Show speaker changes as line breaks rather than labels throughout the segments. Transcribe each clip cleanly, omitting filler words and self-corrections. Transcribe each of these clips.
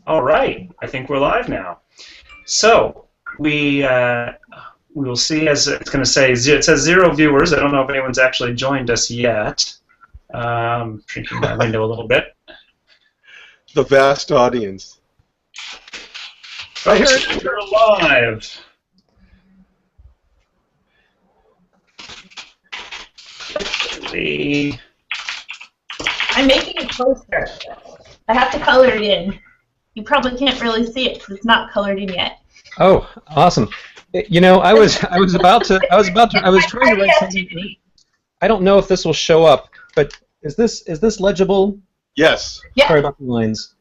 All right, I think we're live now. So we will see, as it's going to say, it says 0 viewers. I don't know if anyone's actually joined us yet. Shrinking my window a little bit.
The vast audience.
I heard you're live.
I'm making a poster. I have to color it in. You probably can't really see it because it's not colored in yet.
Oh, awesome! You know, I was trying to write something. I don't know if this will show up, but is this legible?
Yes.
Yeah.
Sorry about the lines.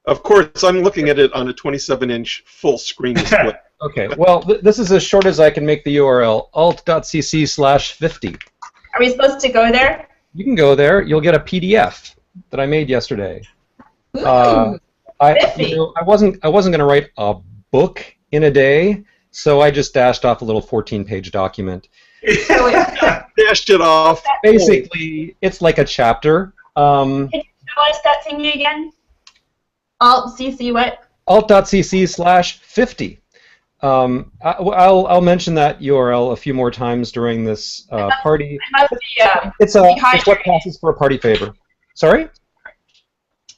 Of course, I'm looking at it on a 27-inch full screen display.
Okay. Well, this is as short as I can make the URL. alt.cc/50.
Are we supposed to go there?
You can go there. You'll get a PDF that I made yesterday.
Ooh,
I wasn't going to write a book in a day, so I just dashed off a little 14-page document.
Dashed it off.
Basically, it's like a chapter.
Can you show us that thingy again? Alt.cc what?
alt.cc/50. I'll mention that URL a few more times during this party. It's what passes for a party favor. Sorry?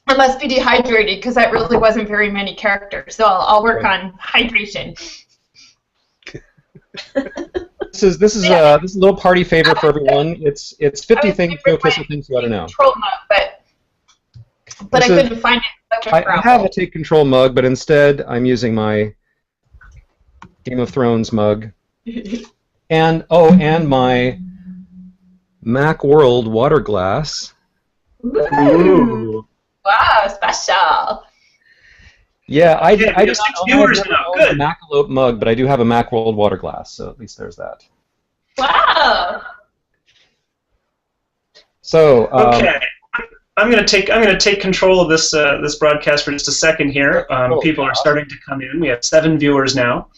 I must be dehydrated because that really wasn't very many characters, so I'll work on hydration.
This is a little party favor for everyone. It's 50 things Joe Kissell thinks you ought to know.
Control mug, but I couldn't find it.
I have a Take Control mug, but instead I'm using my Game of Thrones mug, and my Macworld water glass.
Ooh. Wow, special.
Yeah, I just
don't have
a Macalope mug, but I do have a Macworld water glass, so at least there's that.
Wow.
So
okay, I'm gonna take control of this this broadcast for just a second here. People are starting to come in. We have 7 viewers now.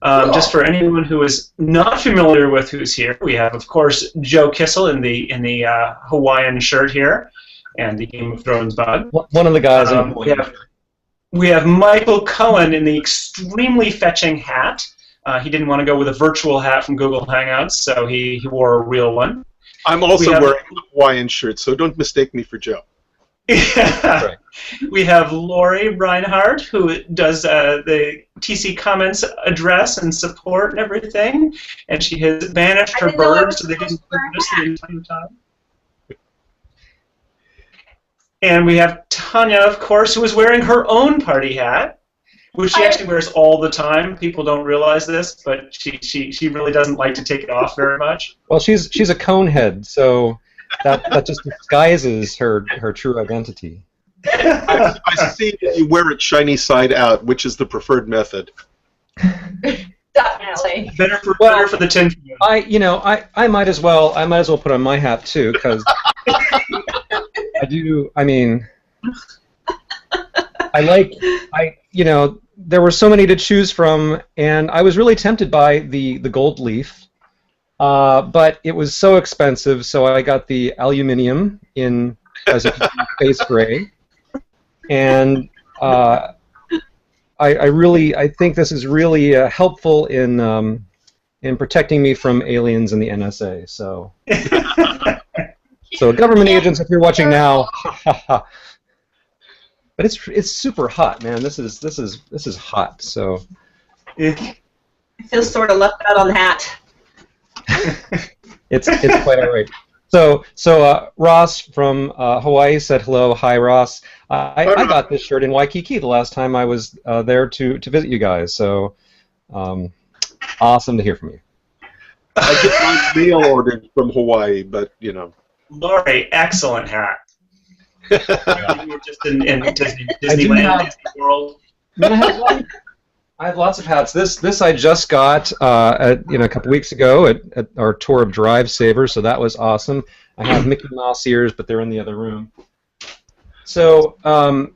Cool.
Just for anyone who is not familiar with who's here, we have, of course, Joe Kissell in the Hawaiian shirt here, and the Game of Thrones mug.
One of the guys.
We have Michael Cohen in the extremely fetching hat. He didn't want to go with a virtual hat from Google Hangouts, so he wore a real one.
I'm also wearing a Hawaiian shirt, so don't mistake me for Joe.
Yeah. Right. We have Lori Reinhardt, who does the TC Comments address and support and everything, and she has banished her birds so they didn't notice the entire time. And we have Tanya, of course, who is wearing her own party hat, which she actually wears all the time. People don't realize this, but she really doesn't like to take it off very much.
Well, she's a conehead, so that just disguises her true identity.
I see that you wear it shiny side out, which is the preferred method.
Definitely.
Better for the tin.
I might as well put on my hat too, because I do. I mean, there were so many to choose from, and I was really tempted by the gold leaf, but it was so expensive, so I got the aluminium as a space gray, and I think this is really helpful in protecting me from aliens and the NSA. So. So government agents, if you're watching now, but it's super hot, man. This is hot. So
I feel sort of left out on the hat.
it's quite all right. So Ross from Hawaii said hello. Hi, Ross. I got this shirt in Waikiki the last time I was there to visit you guys. So awesome to hear from you.
I get my mail ordered from Hawaii, but you know.
Lori, excellent hat. You were just in Disneyland, Disney World.
I have lots of hats. This I just got a couple weeks ago at our tour of Drive Saver, so that was awesome. I have Mickey Mouse ears, but they're in the other room. So I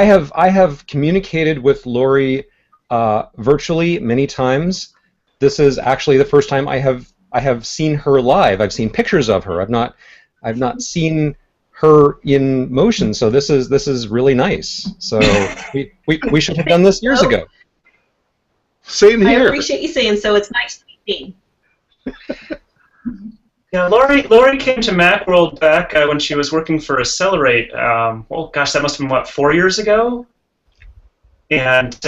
have communicated with Lori virtually many times. This is actually the first time I have seen her live. I've seen pictures of her. I've not seen her in motion. So this is really nice. So we should have done this years ago.
Same
I
here.
appreciate you saying so. It's nice to be seen.
Yeah, Lori came to Macworld back when she was working for Accelerate. Well, gosh, that must have been, what, 4 years ago? And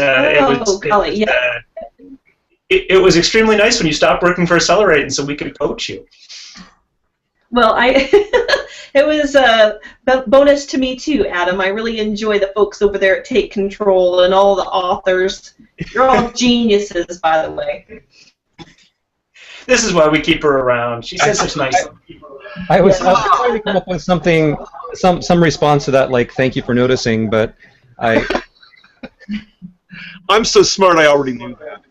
it was extremely nice when you stopped working for Accelerate, and so we could coach you.
Well, it was a bonus to me too, Adam. I really enjoy the folks over there at Take Control and all the authors. You're all geniuses, by the way.
This is why we keep her around. She says such nice things.
I was trying to come up with something, some response to that, like "thank you for noticing," but
I'm so smart. I already knew that.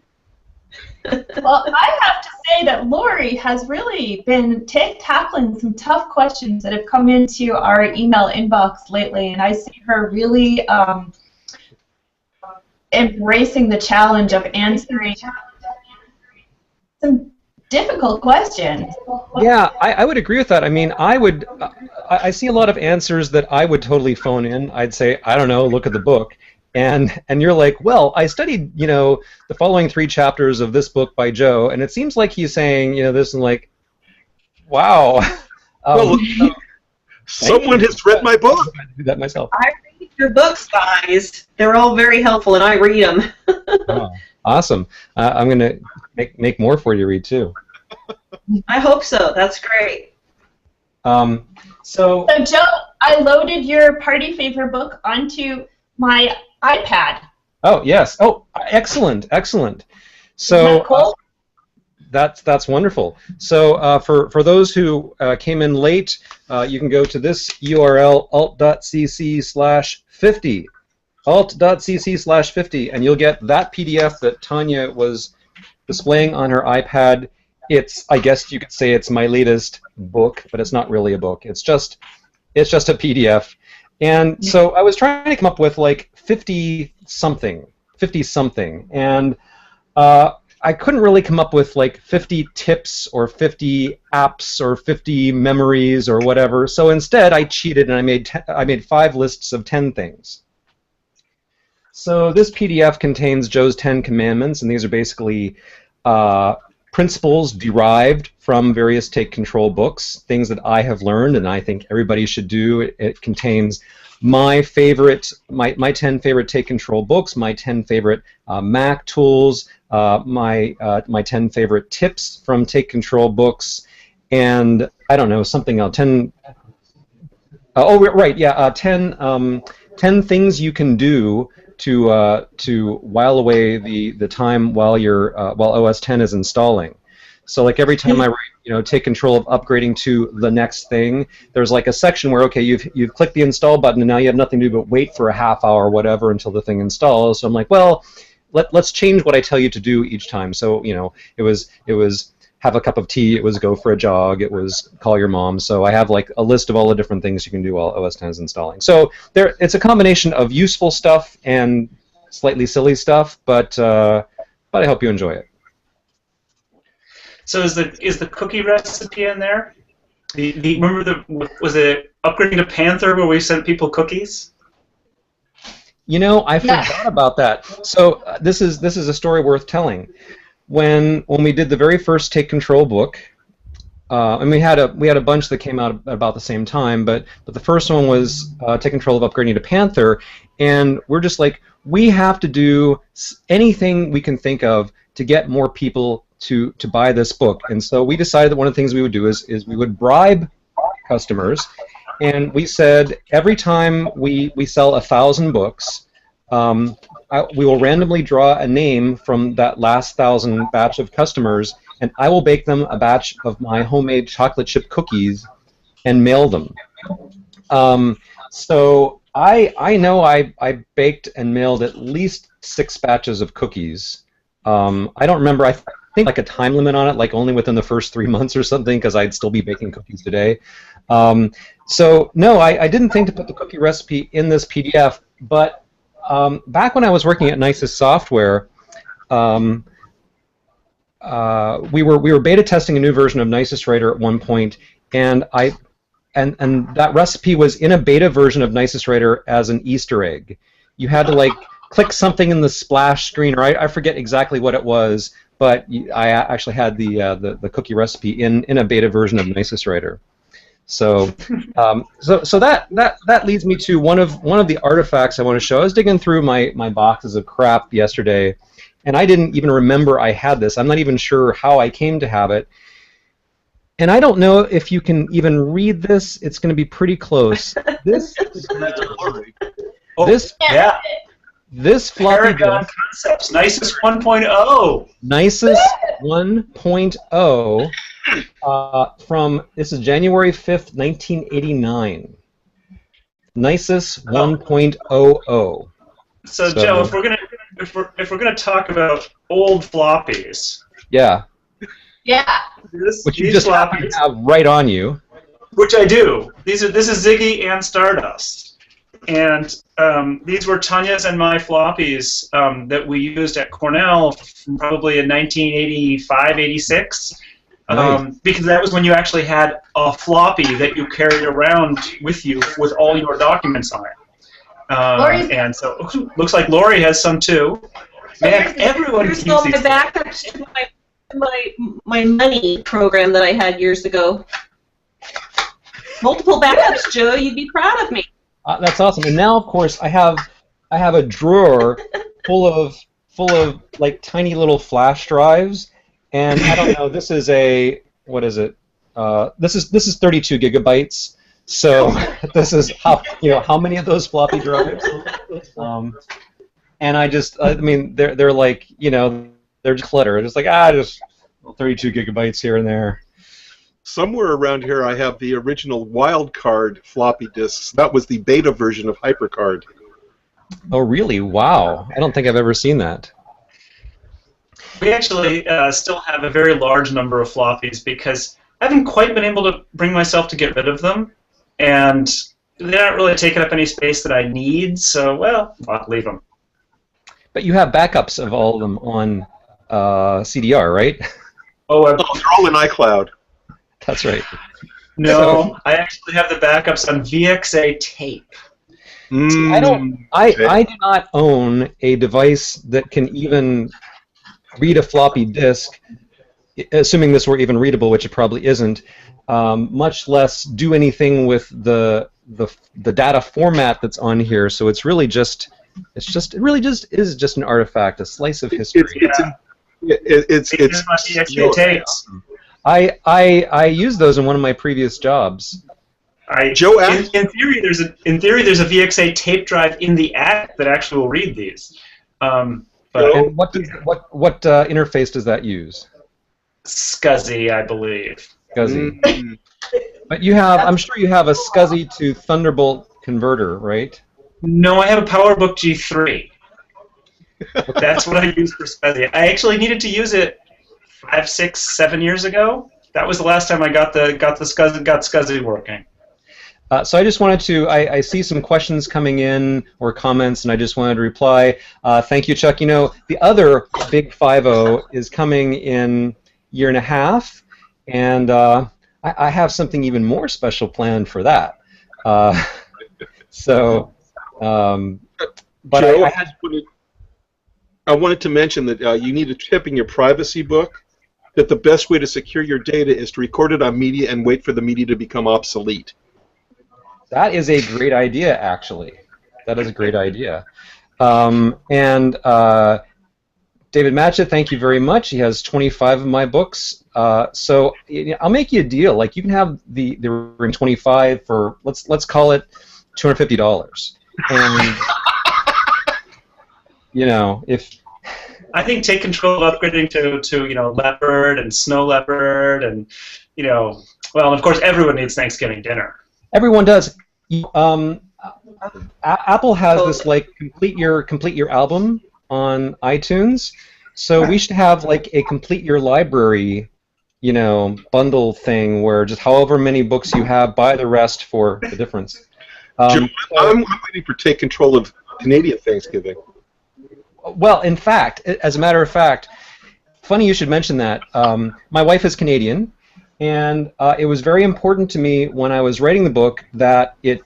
Well, I have to say that Lori has really been tackling some tough questions that have come into our email inbox lately, and I see her really embracing the challenge of answering some difficult questions.
Yeah, I would agree with that. I mean, I see a lot of answers that I would totally phone in. I'd say, I don't know, look at the book. And you're like, well, I studied, the following 3 chapters of this book by Joe, and it seems like he's saying, this, and like, wow.
Well, someone has read my book.
I do that myself.
I read your books, guys. They're all very helpful, and I read them.
Oh, awesome. I'm going to make more for you to read, too.
I hope so. That's great.
So Joe, I loaded your party favor book onto my iPad.
Oh, yes. Oh, excellent, excellent. So
Isn't that cool?
That's wonderful. So for those who came in late, you can go to this URL, alt.cc/50. alt.cc/50, and you'll get that PDF that Tanya was displaying on her iPad. I guess you could say it's my latest book, but it's not really a book. It's just a PDF. And so I was trying to come up with like 50 something, and I couldn't really come up with like 50 tips or 50 apps or 50 memories or whatever. So instead, I cheated and I made 5 lists of 10 things. So this PDF contains Joe's 10 commandments, and these are basically principles derived from various Take Control books, things that I have learned and I think everybody should do. It contains my 10 favorite Take Control books, my 10 favorite Mac tools, my 10 favorite tips from Take Control books, and I don't know, something else. 10 things you can do to while away the time while OS 10 is installing. So like every time I write, take control of upgrading to the next thing, there's like a section where, okay, you've clicked the install button and now you have nothing to do but wait for a half hour or whatever until the thing installs. So I'm like, well, let's change what I tell you to do each time. So it was have a cup of tea, it was go for a jog, it was call your mom. So I have like a list of all the different things you can do while OS 10 is installing. So it's a combination of useful stuff and slightly silly stuff, but I hope you enjoy it.
So is the cookie recipe in there? Was it upgrading to Panther where we sent people cookies?
I forgot about that. So this is a story worth telling. When we did the very first Take Control book, and we had a bunch that came out at about the same time, but the first one was Take Control of upgrading to Panther, and we're just like, we have to do anything we can think of to get more people to buy this book. And so we decided that one of the things we would do is we would bribe customers, and we said every time we sell 1,000 books, we will randomly draw a name from that last 1,000 batch of customers, and I will bake them a batch of my homemade chocolate chip cookies and mail them. So I know I baked and mailed at least 6 batches of cookies. I don't remember. I think like a time limit on it, like only within the first 3 months or something, because I'd still be baking cookies today. So no, I didn't think to put the cookie recipe in this PDF, but back when I was working at Nicest Software, we were beta testing a new version of Nicest Writer at one point, and and that recipe was in a beta version of Nicest Writer as an Easter egg. You had to like click something in the splash screen, or I forget exactly what it was, but I actually had the cookie recipe in a beta version of Nicest Writer. So, so that leads me to one of the artifacts I want to show. I was digging through my boxes of crap yesterday, and I didn't even remember I had this. I'm not even sure how I came to have it. And I don't know if you can even read this. It's going to be pretty close. This floppy
Paragon
disk,
Concepts, Nicest 1.0.
Nicest 1.0 from, this is January 5th, 1989. Nicest 1.00.
So Joe, if we're gonna talk about old floppies,
Yeah.
Which you just happen to have right on you.
which I do. This is Ziggy and Stardust, and these were Tanya's and my floppies that we used at Cornell probably in 1985, 86.
Nice.
Because that was when you actually had a floppy that you carried around with you with all your documents on it. And so looks like Lori has some too. Man, everyone
Here's
keeps
all my
these.
backups to my money program that I had years ago. Multiple backups, Joe. You'd be proud of me.
That's awesome. And now, of course, I have a drawer full of like tiny little flash drives, and I don't know. This is what is it? This is 32 gigabytes. So this is how many of those floppy drives? And I mean they're like they're just clutter. It's like just 32 gigabytes here and there.
Somewhere around here I have the original Wildcard floppy disks. That was the beta version of HyperCard.
Oh really? Wow! I don't think I've ever seen that.
We actually still have a very large number of floppies because I haven't quite been able to bring myself to get rid of them, and they're not really taking up any space that I need. So well, I'll leave them.
But you have backups of all of them on CDR, right?
Oh,
They're all in iCloud.
That's right.
no, I actually have the backups on VXA tape.
See, I do not own a device that can even read a floppy disk, assuming this were even readable, which it probably isn't, much less do anything with the data format that's on here. So it really just is just an artifact, a slice of history.
It's
my VXA tapes.
I used those in one of my previous jobs.
Joe
in theory, there's a VXA tape drive in the attic that actually will read these.
And what interface does that use?
SCSI, I believe.
SCSI. But you have, I'm sure you have a SCSI to Thunderbolt converter, right?
No, I have a PowerBook G3. That's what I use for SCSI. I actually needed to use it 5, 6, 7 years ago. That was the last time I got SCSI working.
So I just wanted to, I see some questions coming in or comments, and I just wanted to reply. Thank you, Chuck. The other big 5.0 is coming in a year and a half, and I have something even more special planned for that. But
Joe,
I
wanted to mention that you need a tip in your privacy book that the best way to secure your data is to record it on media and wait for the media to become obsolete.
That is a great idea, actually. That is a great idea. David Matchett, thank you very much. He has 25 of my books. So I'll make you a deal. Like you can have the Ring 25 for let's call it $250. And if
I think Take Control of upgrading to leopard and snow leopard and well, of course everyone needs Thanksgiving dinner.
Everyone does. Apple has this like complete your album on iTunes, so we should have like a complete your library, bundle thing where just however many books you have, buy the rest for the difference.
I'm waiting for Take Control of Canadian Thanksgiving.
Well, in fact, as a matter of fact, funny you should mention that. My wife is Canadian, and it was very important to me when I was writing the book that it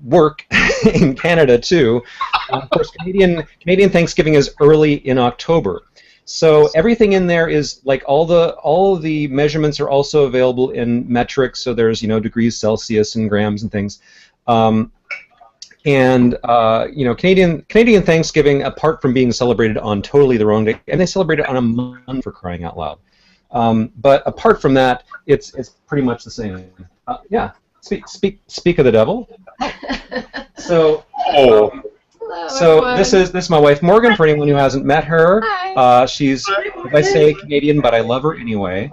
work in Canada too. Of course, Canadian Thanksgiving is early in October, so everything in there is like all of the measurements are also available in metric. So there's degrees Celsius and grams and things. Canadian Thanksgiving, apart from being celebrated on totally the wrong day, and they celebrate it on a month, for crying out loud. But apart from that, it's pretty much the same. Yeah, speak of the devil. So,
Hello,
this is my wife Morgan. For anyone who hasn't met her, she's, if I say Canadian, but I love her anyway.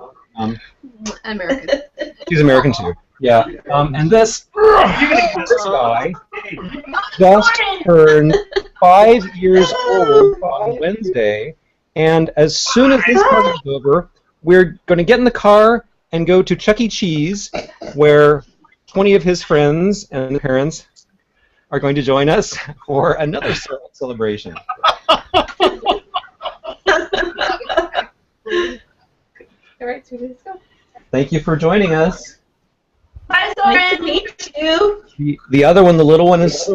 American.
She's American too. Yeah. And this guy just turned 5 years old on Wednesday, and as soon as this party is over, we're going to get in the car and go to Chuck E. Cheese, where 20 of his friends and parents are going to join us for another celebration.
All right, sweetie, let's go.
Thank you for joining us.
Bye,
Nice to
Soren.
meet you.
The other one, the little one, is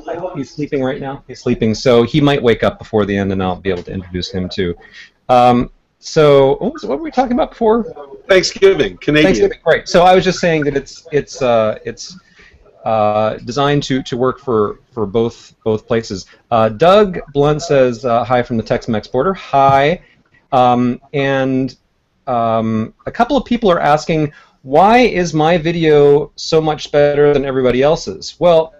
I hope he's sleeping right now. He's sleeping, so he might wake up before the end, and I'll be able to introduce him too. So what were we talking about before?
Thanksgiving, Canadian.
Thanksgiving, right. So I was just saying that it's designed to work for both places. Doug Blunt says hi from the Tex-Mex border. Hi, and a couple of people are asking, why is my video so much better than everybody else's? Well,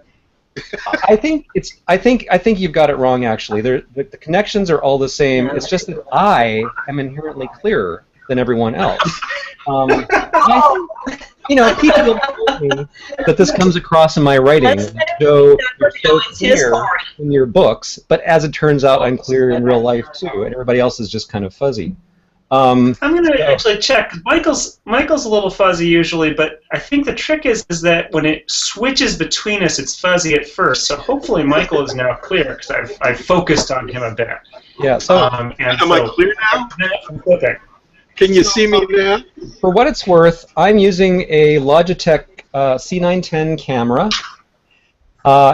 I think you've got it wrong. Actually, the connections are all the same. It's just that I am inherently clearer than everyone else. People have told me that this comes across in my writing. Joe, you're so clear in your books, but as it turns out, I'm clear in real life too, and everybody else is just kind of fuzzy.
I'm going to actually check. Michael's a little fuzzy usually, but I think the trick is that when it switches between us, it's fuzzy at first. So hopefully Michael is now clear because I've focused on him a bit.
Yeah. So
am I clear now?
Okay.
Can you see me now?
For what it's worth, I'm using a Logitech C910 camera.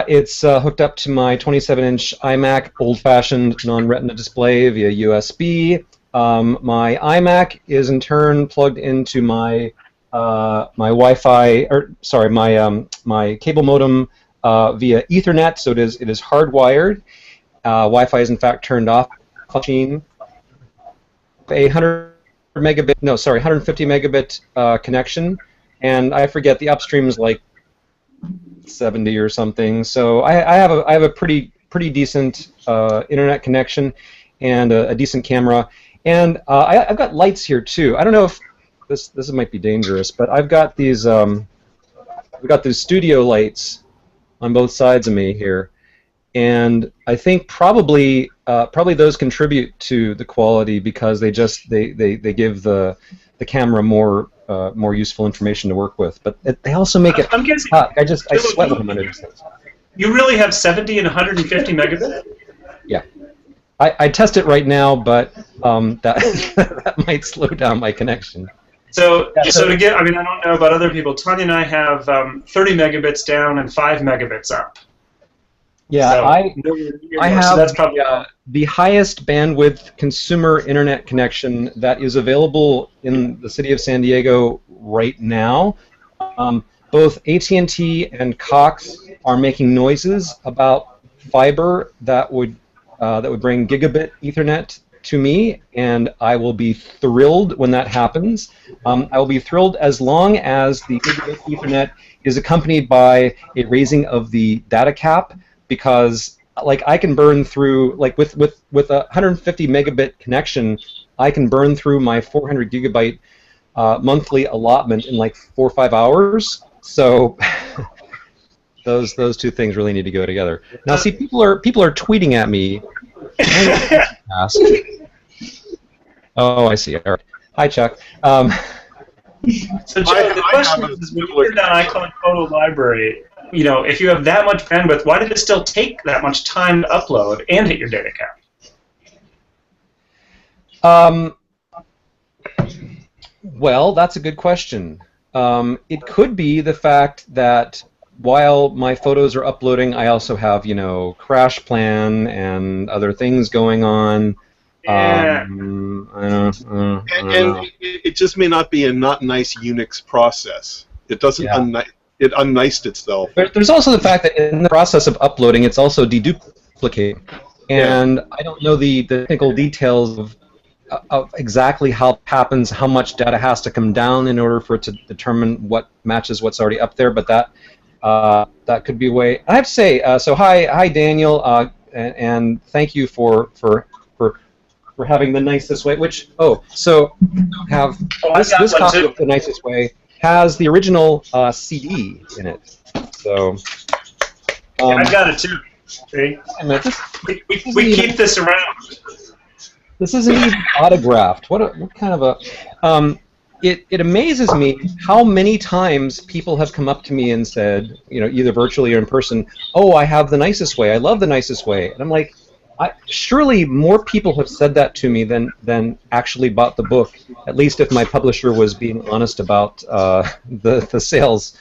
It's hooked up to my 27-inch iMac, old-fashioned non-retina display via USB. My iMac is in turn plugged into my my Wi-Fi, my cable modem via Ethernet, so it is hardwired. Wi-Fi is in fact turned off. Machine. 150 megabit connection, and I forget the upstream is like 70 or something. So I have a pretty decent internet connection and a decent camera. And I've got lights here too. I don't know if this might be dangerous, but I've got these studio lights on both sides of me here, and I think probably those contribute to the quality because they give the camera more useful information to work with. But they also make it.
I'm guessing.
I sweat when I'm under these things.
You really have 70 and 150 megabit?
Yeah. I test it right now, but that might slow down my connection.
So to get, I don't know about other people. Tanya and I have 30 megabits down and 5 megabits up.
Yeah,
so,
I have
so that's probably
the highest bandwidth consumer internet connection that is available in the city of San Diego right now. Both AT&T and Cox are making noises about fiber that would bring gigabit Ethernet to me, and I will be thrilled when that happens. I will be thrilled as long as the gigabit Ethernet is accompanied by a raising of the data cap, because I can burn through, with a 150 megabit connection, I can burn through my 400 gigabyte monthly allotment in 4 or 5 hours. So those two things really need to go together. Now, see, people are tweeting at me. Oh, I see. All right. Hi, Chuck.
So, Joe, the question is, when you did that iCloud photo library, if you have that much bandwidth, why did it still take that much time to upload and hit your data cap?
Well, that's a good question. It could be the fact that while my photos are uploading, I also have, Crash Plan and other things going on.
Yeah.
I don't know.
And it just may not be a not nice Unix process. It doesn't
Yeah.
it unniced itself.
There's also the fact that in the process of uploading, it's also deduplicating. And I don't know the technical details of exactly how it happens, how much data has to come down in order for it to determine what matches what's already up there, but that could be a way. I have to say, so hi Daniel, and thank you for having the nicest way. Which have this copy of the nicest way has the original CD in it. So
I got it too. See? We keep this around.
This isn't even autographed. What kind of a? It amazes me how many times people have come up to me and said, either virtually or in person, "Oh, I have the nicest way. I love the nicest way." And I'm like, surely more people have said that to me than actually bought the book. At least if my publisher was being honest about the sales.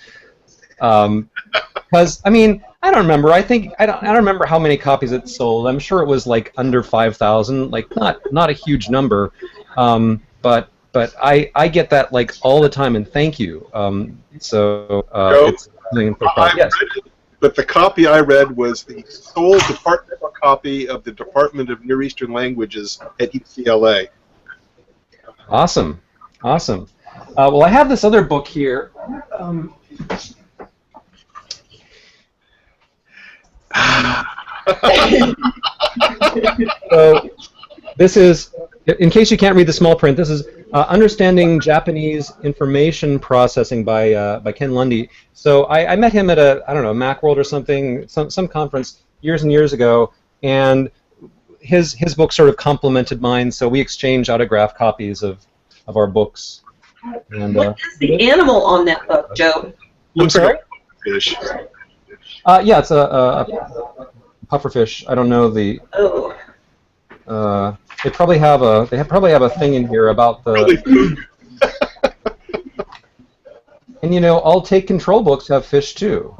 Because I don't remember. I don't remember how many copies it sold. I'm sure it was like under 5,000. Like not a huge number. But I get that like all the time, and thank you.
Joe,
it's yes.
But the copy I read was the sole departmental copy of the Department of Near Eastern Languages at UCLA.
Awesome. Well, I have this other book here. So this is, in case you can't read the small print, this is Understanding Japanese Information Processing by Ken Lundy. So I met him at a Macworld or something, some conference years and years ago, and his book sort of complemented mine, so we exchanged autographed copies of our books. And,
what is the animal on that book, Joe?
I'm sorry?
Fish.
Yeah, it's a pufferfish. I don't know the.
Oh.
They probably have a thing in here about the. And all Take Control books have fish too.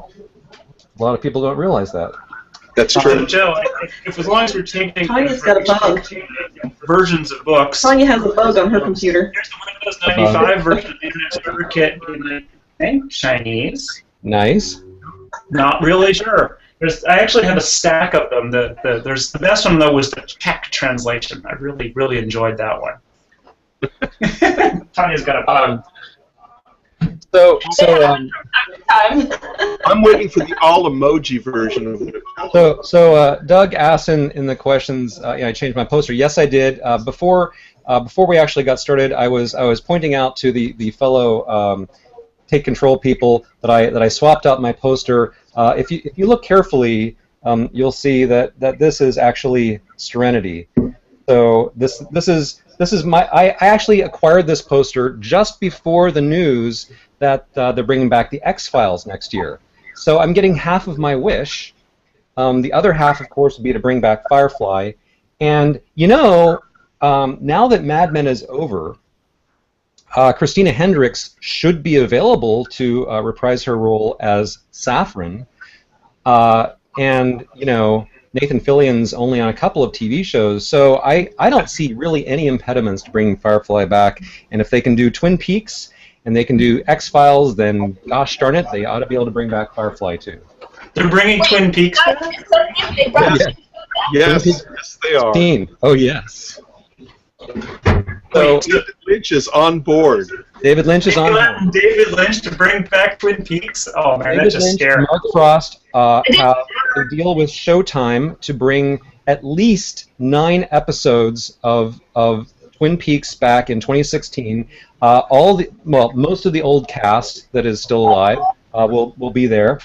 A lot of people don't realize that.
That's true.
Joe, if as long as we're taking
Tanya's got a bug.
versions of books.
Tanya has a bug on her computer.
Here's the Windows 95 version of the Internet Server Kit in Chinese.
Nice.
Not really sure. I actually have a stack of them. The best one though was the Czech translation. I really enjoyed that one. Tanya's got a bug.
I'm waiting for the all emoji version of it.
So Doug asked in the questions. I changed my poster. Yes, I did. Before we actually got started, I was pointing out to the fellow Take Control people that I swapped out my poster. If you look carefully, you'll see that this is actually Serenity. So this is my. I actually acquired this poster just before the news that they're bringing back the X-Files next year. So I'm getting half of my wish. The other half, of course, would be to bring back Firefly. And now that Mad Men is over, Christina Hendricks should be available to reprise her role as Saffron. And Nathan Fillion's only on a couple of TV shows, so I don't see really any impediments to bringing Firefly back. And if they can do Twin Peaks and they can do X-Files, then gosh darn it, they ought to be able to bring back Firefly too.
They're bringing Twin Peaks back?
Yes, they are.
Oh yes.
So David Lynch is on board.
David Lynch is on board.
David Lynch to bring back Twin Peaks? Oh man,
David
that's just
Lynch
scary.
and Mark Frost have a deal with Showtime to bring at least 9 episodes of Twin Peaks back in 2016. Most of the old cast that is still alive will be there.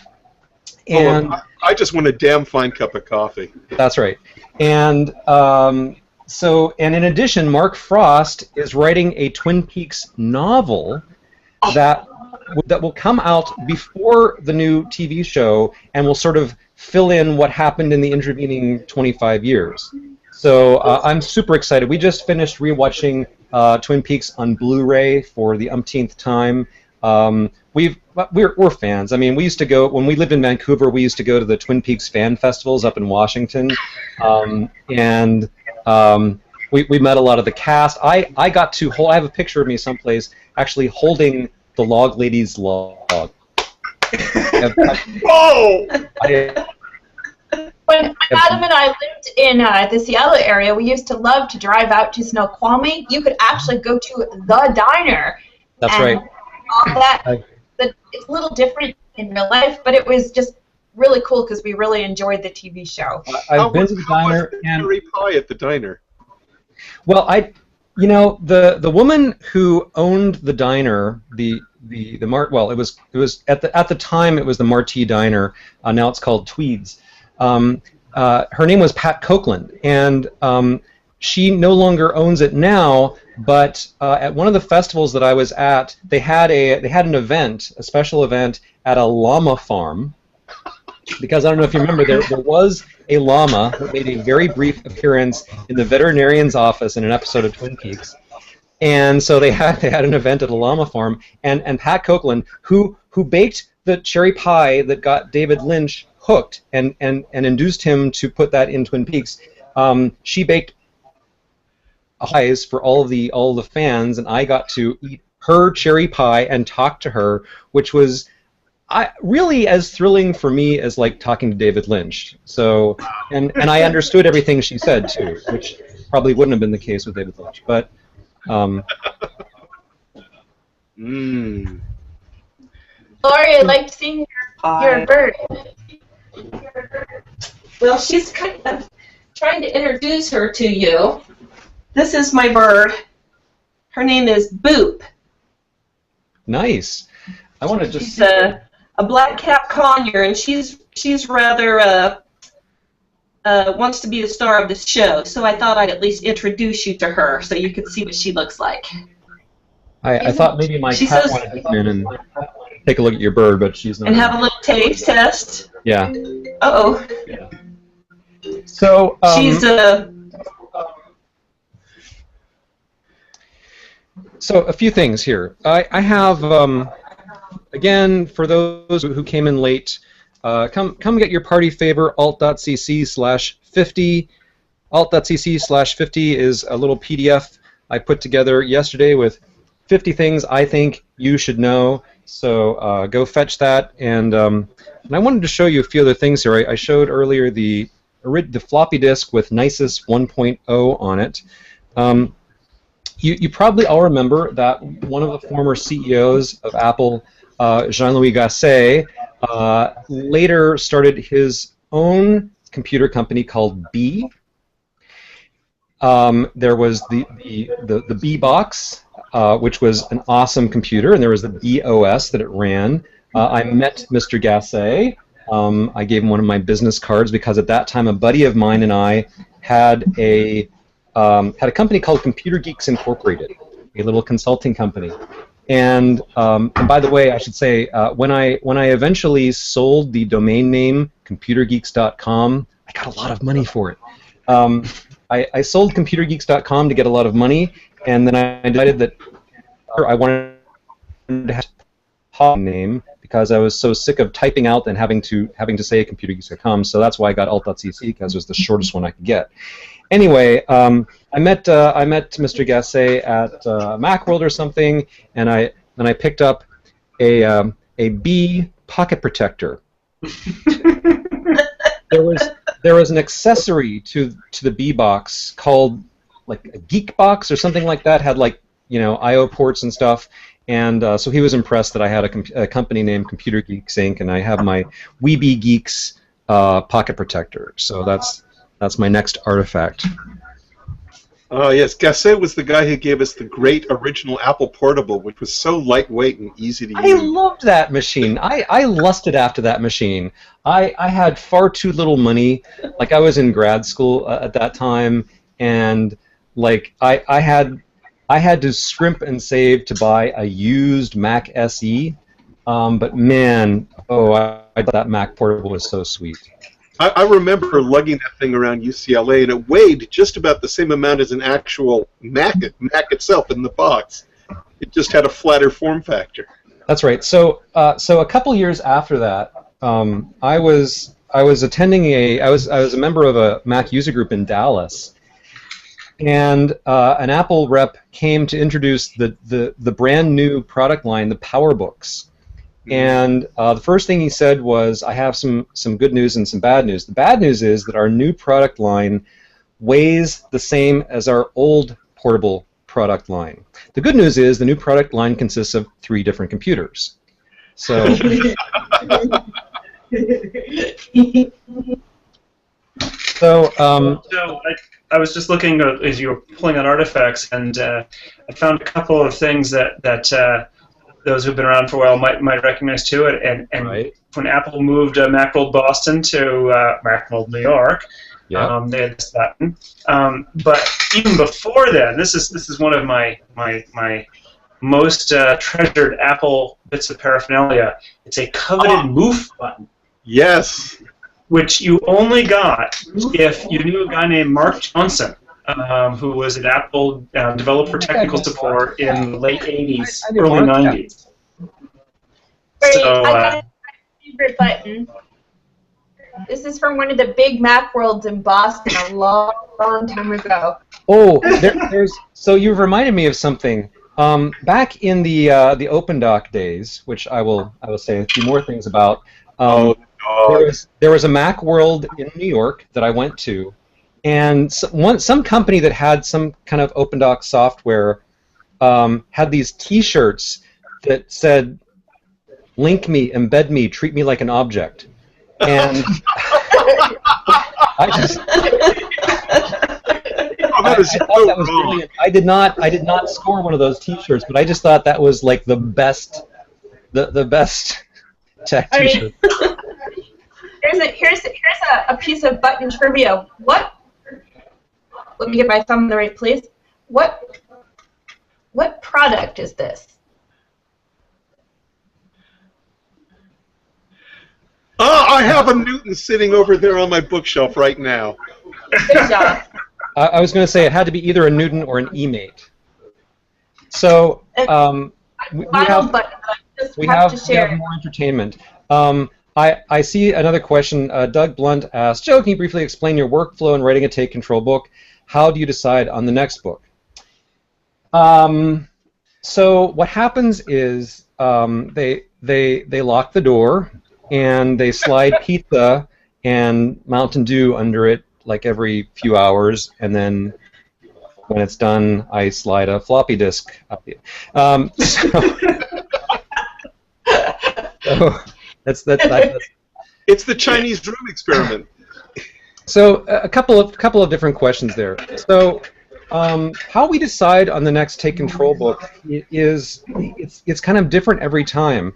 And
I just want a damn fine cup of coffee.
That's right. And and in addition, Mark Frost is writing a Twin Peaks novel that will come out before the new TV show and will sort of fill in what happened in the intervening 25 years. So I'm super excited. We just finished rewatching Twin Peaks on Blu-ray for the umpteenth time. We're fans. I mean, we used to go when we lived in Vancouver. We used to go to the Twin Peaks fan festivals up in Washington, and we met a lot of the cast. I got to hold. I have a picture of me someplace actually holding the log lady's log.
Whoa!
When Adam and I lived in the Seattle area, we used to love to drive out to Snoqualmie. You could actually go to the diner.
That's right.
All that, it's a little different in real life, but it was just really cool because we really enjoyed the TV show.
I've been to the diner and
cherry pie at the diner.
Well, the woman who owned the diner, it was at the time it was the Marti Diner. Now it's called Tweeds. Her name was Pat Copeland, and she no longer owns it now. But at one of the festivals that I was at, they had an event, a special event at a llama farm. Because I don't know if you remember, there was a llama that made a very brief appearance in the veterinarian's office in an episode of Twin Peaks. And so they had an event at a llama farm, and Pat Copeland, who baked the cherry pie that got David Lynch hooked and induced him to put that in Twin Peaks, she baked pies for all the fans, and I got to eat her cherry pie and talk to her, which was really as thrilling for me as like talking to David Lynch. So, and I understood everything she said too, which probably wouldn't have been the case with David Lynch. But
Lori, I liked seeing your bird.
Well, she's kind of trying to introduce her to you. This is my bird. Her name is Boop.
Nice. I want to just.
She's a black-capped conure, and she's rather wants to be the star of this show. So I thought I'd at least introduce you to her so you could see what she looks like.
I thought maybe my cat wanted to come in and take a look at your bird, but she's not.
And have a little taste test.
Yeah.
Uh-oh.
Yeah. So
she's
So a few things here. I have, again, for those who came in late, come get your party favor, alt.cc/50. Alt.cc/50 is a little PDF I put together yesterday with 50 things I think you should know. So go fetch that. And I wanted to show you a few other things here. I showed earlier the floppy disk with Nisus 1.0 on it. You probably all remember that one of the former CEOs of Apple, Jean-Louis Gasset, later started his own computer company called B. There was the B box, which was an awesome computer, and there was the B OS that it ran. I met Mr. Gasset. I gave him one of my business cards because at that time a buddy of mine and I had a company called Computer Geeks Incorporated, a little consulting company. And by the way, I should say, when I eventually sold the domain name computergeeks.com, I got a lot of money for it. I sold computergeeks.com to get a lot of money, and then I decided that I wanted to have a name because I was so sick of typing out and having to say computergeeks.com. So that's why I got alt.cc, because it was the shortest one I could get. Anyway, I met Mr. Gasset at Macworld or something, and I picked up a B pocket protector. There was an accessory to the B box called like a Geek Box or something like that. Had like I/O ports and stuff, and so he was impressed that I had a company named Computer Geeks Inc. and I have my Weeby Geeks pocket protector. So that's my next artifact.
Oh, yes. Gasset was the guy who gave us the great original Apple Portable, which was so lightweight and easy to use.
I loved that machine. I lusted after that machine. I had far too little money. Like, I was in grad school at that time, and like I had to scrimp and save to buy a used Mac SE. But man, I thought that Mac Portable was so sweet.
I remember lugging that thing around UCLA, and it weighed just about the same amount as an actual Mac itself in the box. It just had a flatter form factor.
That's right. So a couple years after that, I was attending I was a member of a Mac user group in Dallas, and an Apple rep came to introduce the brand new product line, the PowerBooks. And the first thing he said was, I have some good news and some bad news. The bad news is that our new product line weighs the same as our old portable product line. The good news is the new product line consists of 3 different computers. So,
I was just looking as you were pulling on artifacts, and I found a couple of things that those who've been around for a while might recognize too. And
right.
When Apple moved Macworld Boston to Macworld New York,
yeah.
they had this button. But even before then, this is one of my most treasured Apple bits of paraphernalia. It's a coveted MOOF button.
Yes. Which
you only got if you knew a guy named Mark Johnson, who was at Apple developer technical support in the late 80s, early 90s.
Wait, I got my favorite button. This is from one of the big Macworlds in Boston a long, long time ago.
Oh, so you've reminded me of something. Back in the OpenDoc days, which I will say a few more things about. There was a Macworld in New York that I went to, and some company that had some kind of OpenDoc software had these T-shirts that said, "Link me, embed me, treat me like an object," and I thought that was brilliant. I did not score one of those T-shirts, but I just thought that was like the best tech T-shirt.
Here's a piece of button trivia. Let me get my thumb in the right place. What product is this?
Oh, I have a Newton sitting over there on my bookshelf right now.
Good job.
I was going to say it had to be either a Newton or an eMate. So we have more entertainment. I see another question. Doug Blunt asked, Joe, can you briefly explain your workflow in writing a Take Control book? How do you decide on the next book? So what happens is they lock the door and they slide pizza and Mountain Dew under it like every few hours, and then when it's done, I slide a floppy disk up the. That's
it's the Chinese room experiment.
So a couple of different questions there. So how we decide on the next Take Control book is it's kind of different every time.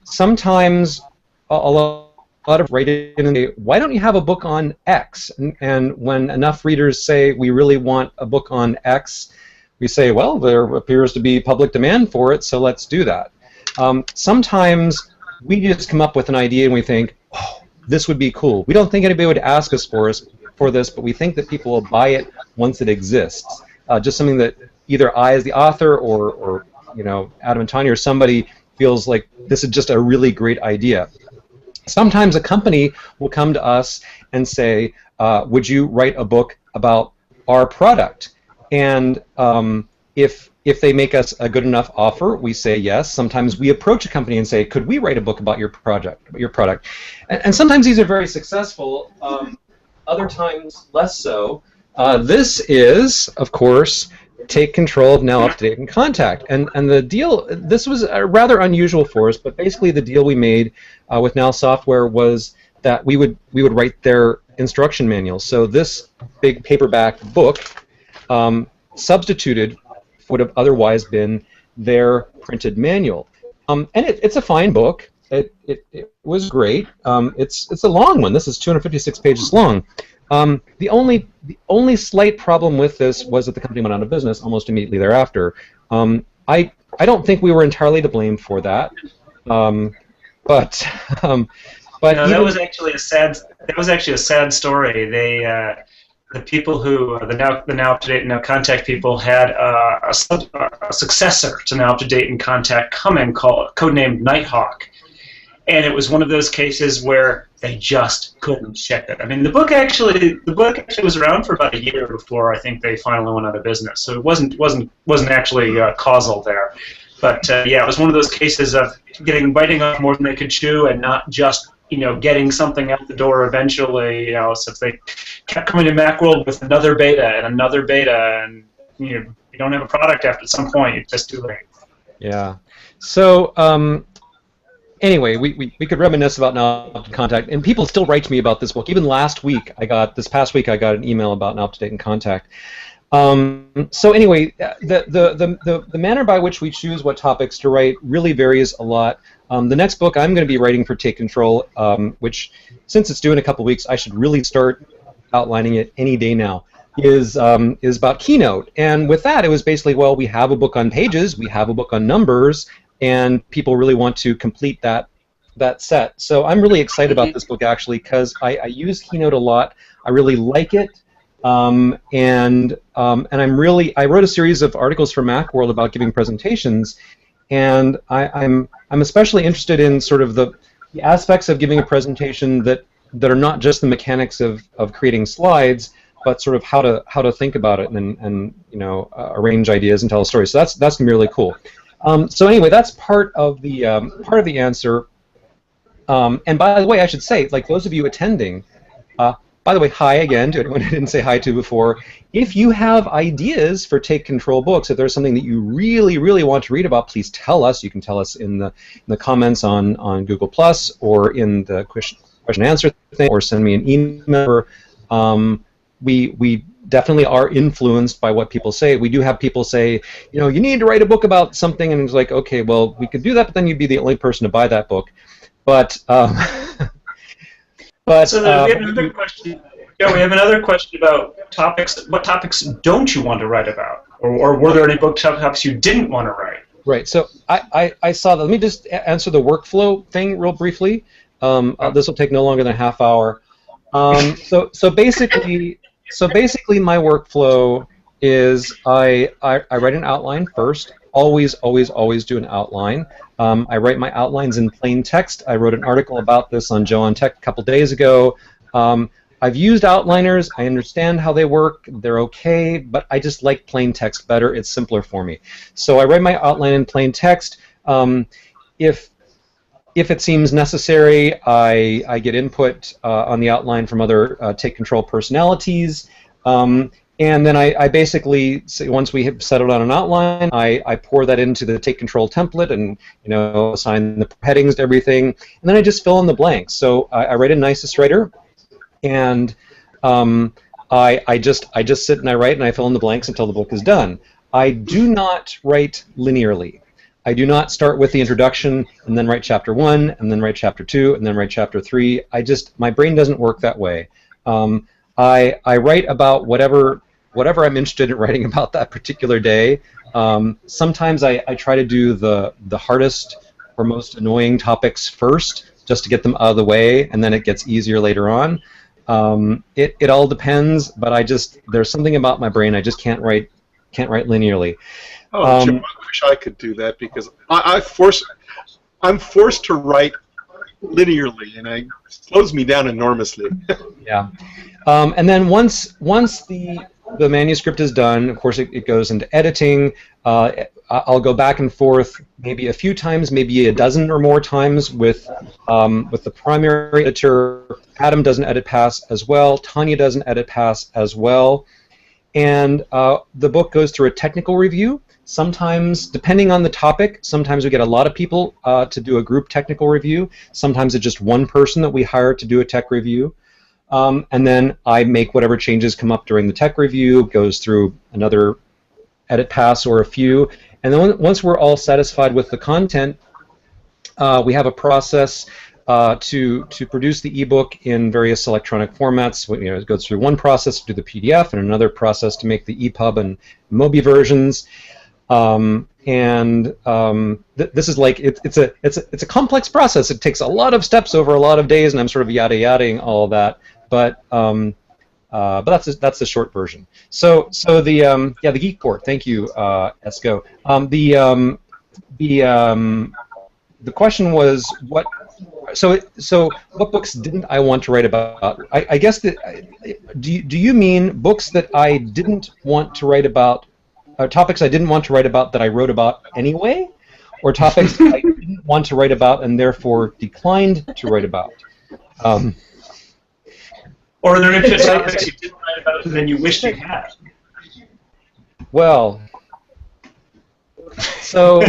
Sometimes a lot of write in and say, why don't you have a book on X? And when enough readers say we really want a book on X, we say, well, there appears to be public demand for it, so let's do that. Sometimes we just come up with an idea and we think, oh, this would be cool. We don't think anybody would ask us for this, but we think that people will buy it once it exists. Just something that either I, as the author, or Adam and Tanya, or somebody feels like this is just a really great idea. Sometimes a company will come to us and say, would you write a book about our product? And if they make us a good enough offer, we say yes. Sometimes we approach a company and say, could we write a book about your product? And sometimes these are very successful. Other times less so. This is, of course, Take Control of Now Up to Date and Contact. And the deal, this was rather unusual for us, but basically the deal we made with Now Software was that we would write their instruction manuals. So this big paperback book substituted would have otherwise been their printed manual. And it's a fine book. It was great. It's a long one. This is 256 pages long. The only slight problem with this was that the company went out of business almost immediately thereafter. I don't think we were entirely to blame for that, but But
no, that was actually a sad. That was actually a sad story. They, the people who the now up to date and now contact people had a successor to now up to date and contact come in called codenamed Nighthawk, and it was one of those cases where they just couldn't ship it. I mean, the book actually was around for about a year before I think they finally went out of business. So it wasn't actually causal there. But yeah, it was one of those cases of biting off more than they could chew, and not just getting something out the door eventually. Since they kept coming to Macworld with another beta, and you don't have a product after some point. It's just too late.
Yeah. So anyway, we could reminisce about Now Up to Contact, and people still write to me about this book. Even this past week, I got an email about Now Up to Date and Contact. So anyway, the manner by which we choose what topics to write really varies a lot. The next book I'm going to be writing for Take Control, which, since it's due in a couple weeks, I should really start outlining it any day now, is about Keynote. And with that, it was basically, well, we have a book on pages, we have a book on numbers, and people really want to complete that set. So I'm really excited about this book, actually, because I use Keynote a lot. I really like it. And I wrote a series of articles for Macworld about giving presentations, and I'm especially interested in sort of the aspects of giving a presentation that are not just the mechanics of creating slides, but sort of how to think about it and arrange ideas and tell a story. So that's gonna be really cool. So anyway, that's part of the answer. And by the way, I should say, like, those of you attending. By the way, hi again to anyone I didn't say hi to before. If you have ideas for Take Control books, if there's something that you really, really want to read about, please tell us. You can tell us in the comments on Google Plus, or in the question and answer thing, or send me an email. We definitely are influenced by what people say. We do have people say, you need to write a book about something, and it's like, okay, well, we could do that, but then you'd be the only person to buy that book. But
So we have another question. Yeah, we have another question about topics. What topics don't you want to write about, or were there any book topics you didn't want to write?
Right. So I saw that. Let me just answer the workflow thing real briefly. This will take no longer than a half hour. So basically my workflow is I write an outline first. Always do an outline. I write my outlines in plain text. I wrote an article about this on Joe on Tech a couple days ago. I've used outliners. I understand how they work. They're okay, but I just like plain text better. It's simpler for me. So I write my outline in plain text. If it seems necessary, I get input on the outline from other Take Control personalities. And then I basically, once we have settled on an outline, I pour that into the Take Control template and assign the headings to everything, and then I just fill in the blanks. So I write in Nicest Writer, and I just sit and I write and I fill in the blanks until the book is done. I do not write linearly. I do not start with the introduction and then write chapter 1 and then write chapter 2 and then write chapter 3. My brain doesn't work that way. I write about whatever I'm interested in writing about that particular day. Sometimes I try to do the hardest or most annoying topics first, just to get them out of the way, and then it gets easier later on. It all depends, but there's something about my brain, I just can't write linearly.
Oh, Jim, I wish I could do that, because I'm forced to write linearly, and it slows me down enormously.
Yeah. And then once the manuscript is done, of course it goes into editing. I'll go back and forth maybe a few times, maybe a dozen or more times with the primary editor. Adam does an edit pass as well. Tanya does an edit pass as well. And the book goes through a technical review. Sometimes, depending on the topic, sometimes we get a lot of people to do a group technical review. Sometimes it's just one person that we hire to do a tech review. And then I make whatever changes come up during the tech review, goes through another edit pass or a few, and then once we're all satisfied with the content, we have a process to produce the ebook in various electronic formats. It goes through one process to do the PDF and another process to make the EPUB and MOBI versions. and this is like it's a complex process. It takes a lot of steps over a lot of days, and I'm sort of yada-yadaing all of that. But that's the short version. So the Geek Board. Thank you, Esco. The question was what. So what books didn't I want to write about? I guess that do you mean books that I didn't want to write about, topics I didn't want to write about that I wrote about anyway, or topics I didn't want to write about and therefore declined to write about?
Or are there any topics you didn't write about and then you wished you had?
Well, so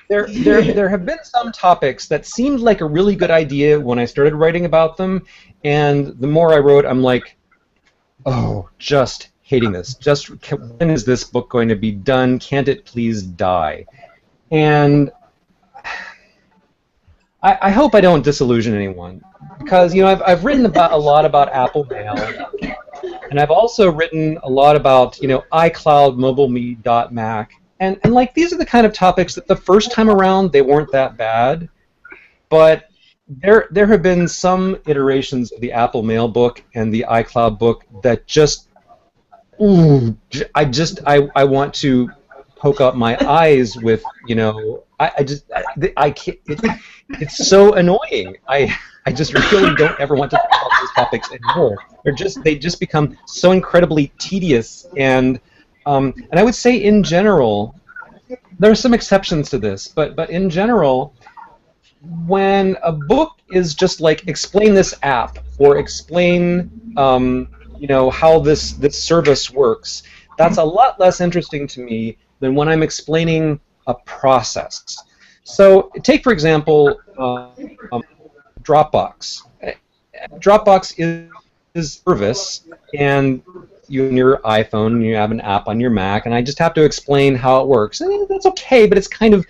there have been some topics that seemed like a really good idea when I started writing about them, and the more I wrote, I'm like, oh, just hating this. Just when is this book going to be done? Can't it please die? And I hope I don't disillusion anyone, because I've written about a lot about Apple Mail, and I've also written a lot about iCloud, MobileMe.Mac, and like these are the kind of topics that the first time around they weren't that bad, but there have been some iterations of the Apple Mail book and the iCloud book that just I want to poke out my eyes with I can't. It's so annoying. I just really don't ever want to talk about those topics anymore. They just become so incredibly tedious, and I would say in general, there are some exceptions to this, but in general, when a book is just like explain this app or explain how this service works, that's a lot less interesting to me than when I'm explaining a process. So take, for example, Dropbox. Dropbox is a service, and you on your iPhone, you have an app on your Mac, and I just have to explain how it works. And that's okay, but it's kind of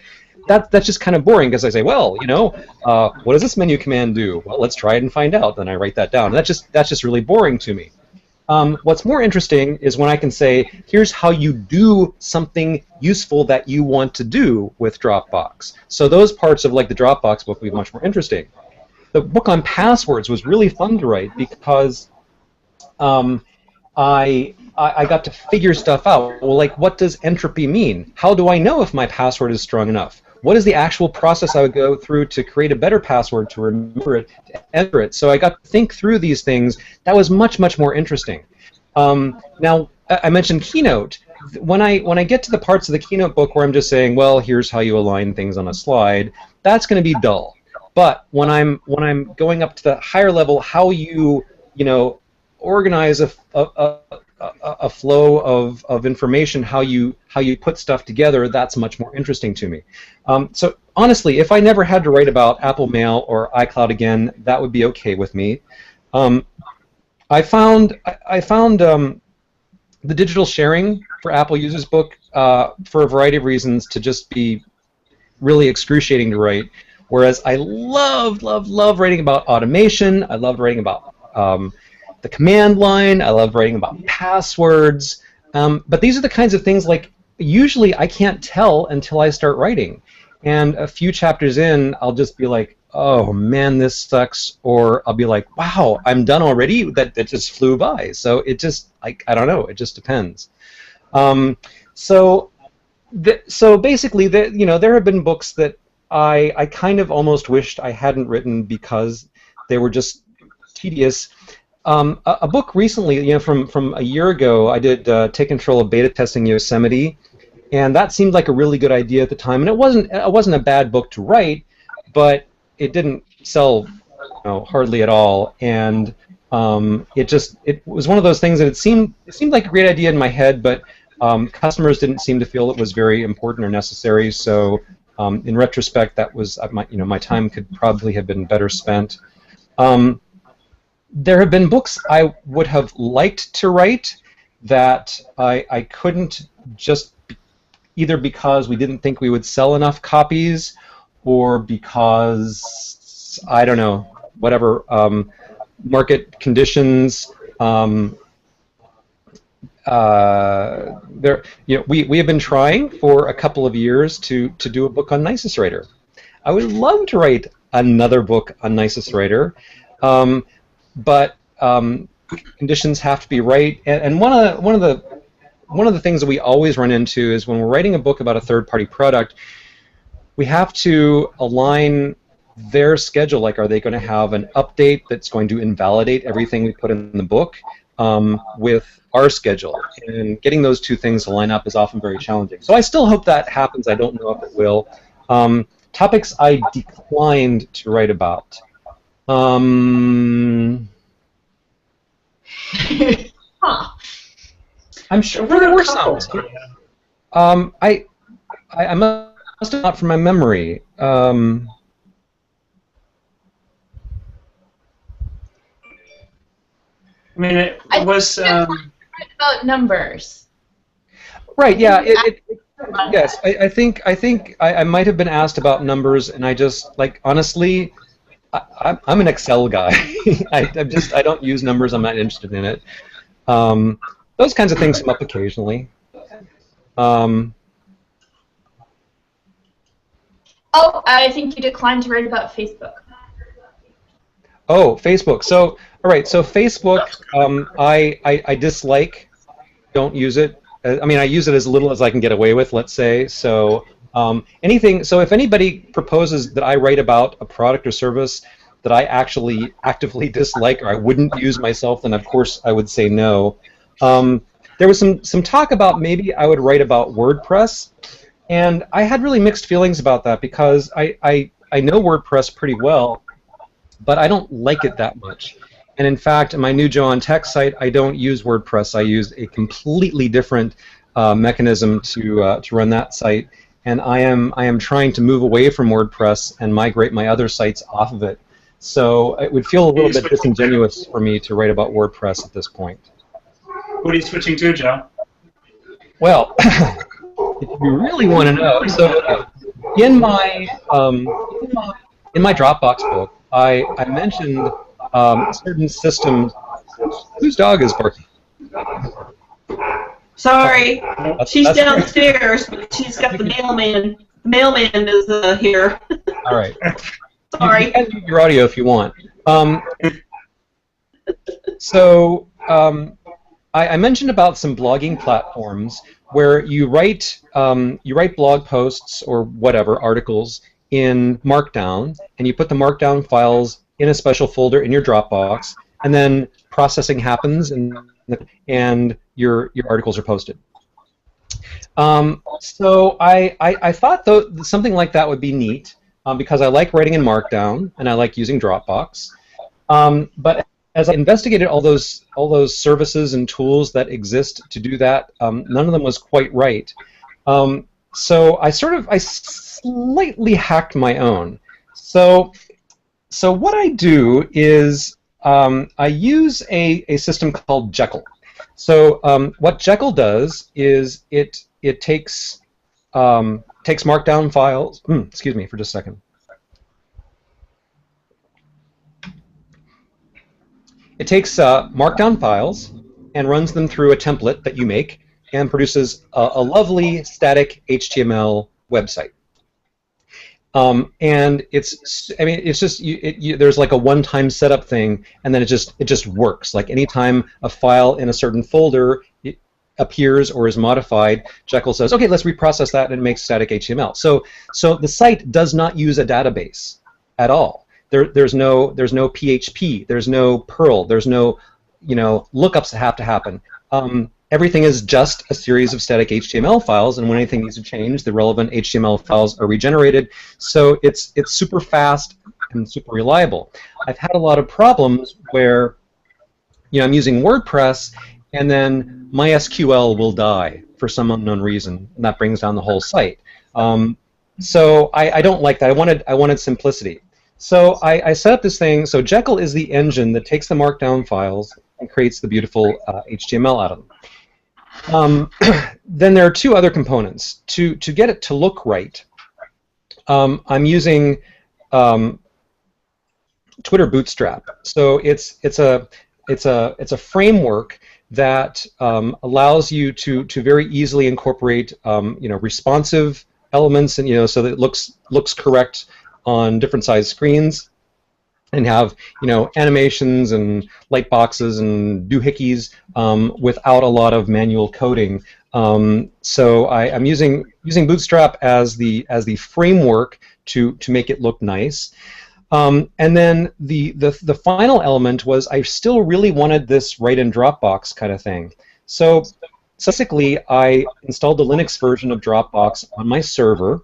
that's just kind of boring, because I say, well, what does this menu command do? Well, let's try it and find out. Then I write that down. That's just really boring to me. What's more interesting is when I can say, here's how you do something useful that you want to do with Dropbox. So those parts of like the Dropbox book will be much more interesting. The book on passwords was really fun to write because I got to figure stuff out. Well, like, what does entropy mean? How do I know if my password is strong enough? What is the actual process I would go through to create a better password, to remember it, to enter it? So I got to think through these things. That was much, much more interesting. Now, I mentioned Keynote. When I get to the parts of the Keynote book where I'm just saying, well, here's how you align things on a slide, that's going to be dull. But when I'm going up to the higher level, how you organize a flow of information, how you put stuff together, that's much more interesting to me. So honestly, if I never had to write about Apple Mail or iCloud again, that would be okay with me. I found the digital sharing for Apple Users book for a variety of reasons to just be really excruciating to write. Whereas I love writing about automation. I love writing about the command line. I love writing about passwords. But these are the kinds of things, like, usually I can't tell until I start writing. And a few chapters in, I'll just be like, oh man, this sucks. Or I'll be like, wow, I'm done already? That just flew by. So it just, I don't know, it just depends. So basically, there have been books that I kind of almost wished I hadn't written because they were just tedious. A book recently, from a year ago, I did Take Control of Beta Testing Yosemite, and that seemed like a really good idea at the time. And it wasn't a bad book to write, but it didn't sell hardly at all. And it was one of those things that it seemed like a great idea in my head, but customers didn't seem to feel it was very important or necessary. So in retrospect, that was my time could probably have been better spent. There have been books I would have liked to write that I couldn't, just either because we didn't think we would sell enough copies, or because, I don't know, whatever, market conditions we have been trying for a couple of years to do a book on Nisus Writer. I would love to write another book on Nisus Writer, but conditions have to be right. And one of the things that we always run into is when we're writing a book about a third-party product, we have to align their schedule. Like, are they going to have an update that's going to invalidate everything we put in the book with our schedule? And getting those two things to line up is often very challenging. So I still hope that happens. I don't know if it will. Topics I declined to write about.
Huh.
I'm sure there were some. I must have not from my memory.
I mean, it was.
About numbers.
Right. Yeah. Yes. I think I might have been asked about numbers, and I just honestly, I'm an Excel guy. I don't use numbers. I'm not interested in it. Those kinds of things come up occasionally.
Oh, I think you declined to write about Facebook.
Oh, Facebook. So, all right. So Facebook, I dislike. Don't use it. I mean, I use it as little as I can get away with, let's say. So, anything. So, if anybody proposes that I write about a product or service that I actually actively dislike or I wouldn't use myself, then of course I would say no. There was some talk about maybe I would write about WordPress, and I had really mixed feelings about that because I know WordPress pretty well, but I don't like it that much. And in fact, in my new Joe on Tech site, I don't use WordPress. I use a completely different mechanism to run that site, and I am trying to move away from WordPress and migrate my other sites off of it. So it would feel a little bit disingenuous for me to write about WordPress at this point.
What are you switching to, Joe?
Well, if you really want to know, so in my Dropbox book, I mentioned certain systems. Whose dog is barking?
Sorry, she's downstairs, but she's got the mailman. The mailman is here.
All right.
Sorry.
You can mute your audio if you want. I mentioned about some blogging platforms where you write blog posts or whatever, articles, in Markdown, and you put the Markdown files in a special folder in your Dropbox, and then processing happens, and your articles are posted. So I thought something like that would be neat, because I like writing in Markdown and I like using Dropbox. But as I investigated all those services and tools that exist to do that, none of them was quite right. So I slightly hacked my own. So what I do is I use a system called Jekyll. So what Jekyll does is it takes Markdown files. Excuse me for just a second. It takes Markdown files and runs them through a template that you make and produces a lovely static HTML website. And it's just there's like a one-time setup thing, and then it just works. Like anytime a file in a certain folder appears or is modified, Jekyll says, okay, let's reprocess that, and it makes static HTML. So the site does not use a database at all. There's no PHP, there's no Perl, there's no lookups that have to happen. Everything is just a series of static HTML files, and when anything needs to change, the relevant HTML files are regenerated. So it's super fast and super reliable. I've had a lot of problems where I'm using WordPress, and then MySQL will die for some unknown reason, and that brings down the whole site. So I don't like that. I wanted simplicity. So I set up this thing. So Jekyll is the engine that takes the Markdown files and creates the beautiful HTML out of them. Then there are two other components. To get it to look right, I'm using Twitter Bootstrap. So it's a framework that allows you to very easily incorporate responsive elements, and so that it looks correct on different size screens, and have animations and light boxes and doohickeys without a lot of manual coding. So I'm using Bootstrap as the framework to make it look nice. And then the final element was I still really wanted this write in Dropbox kind of thing. So basically, I installed the Linux version of Dropbox on my server,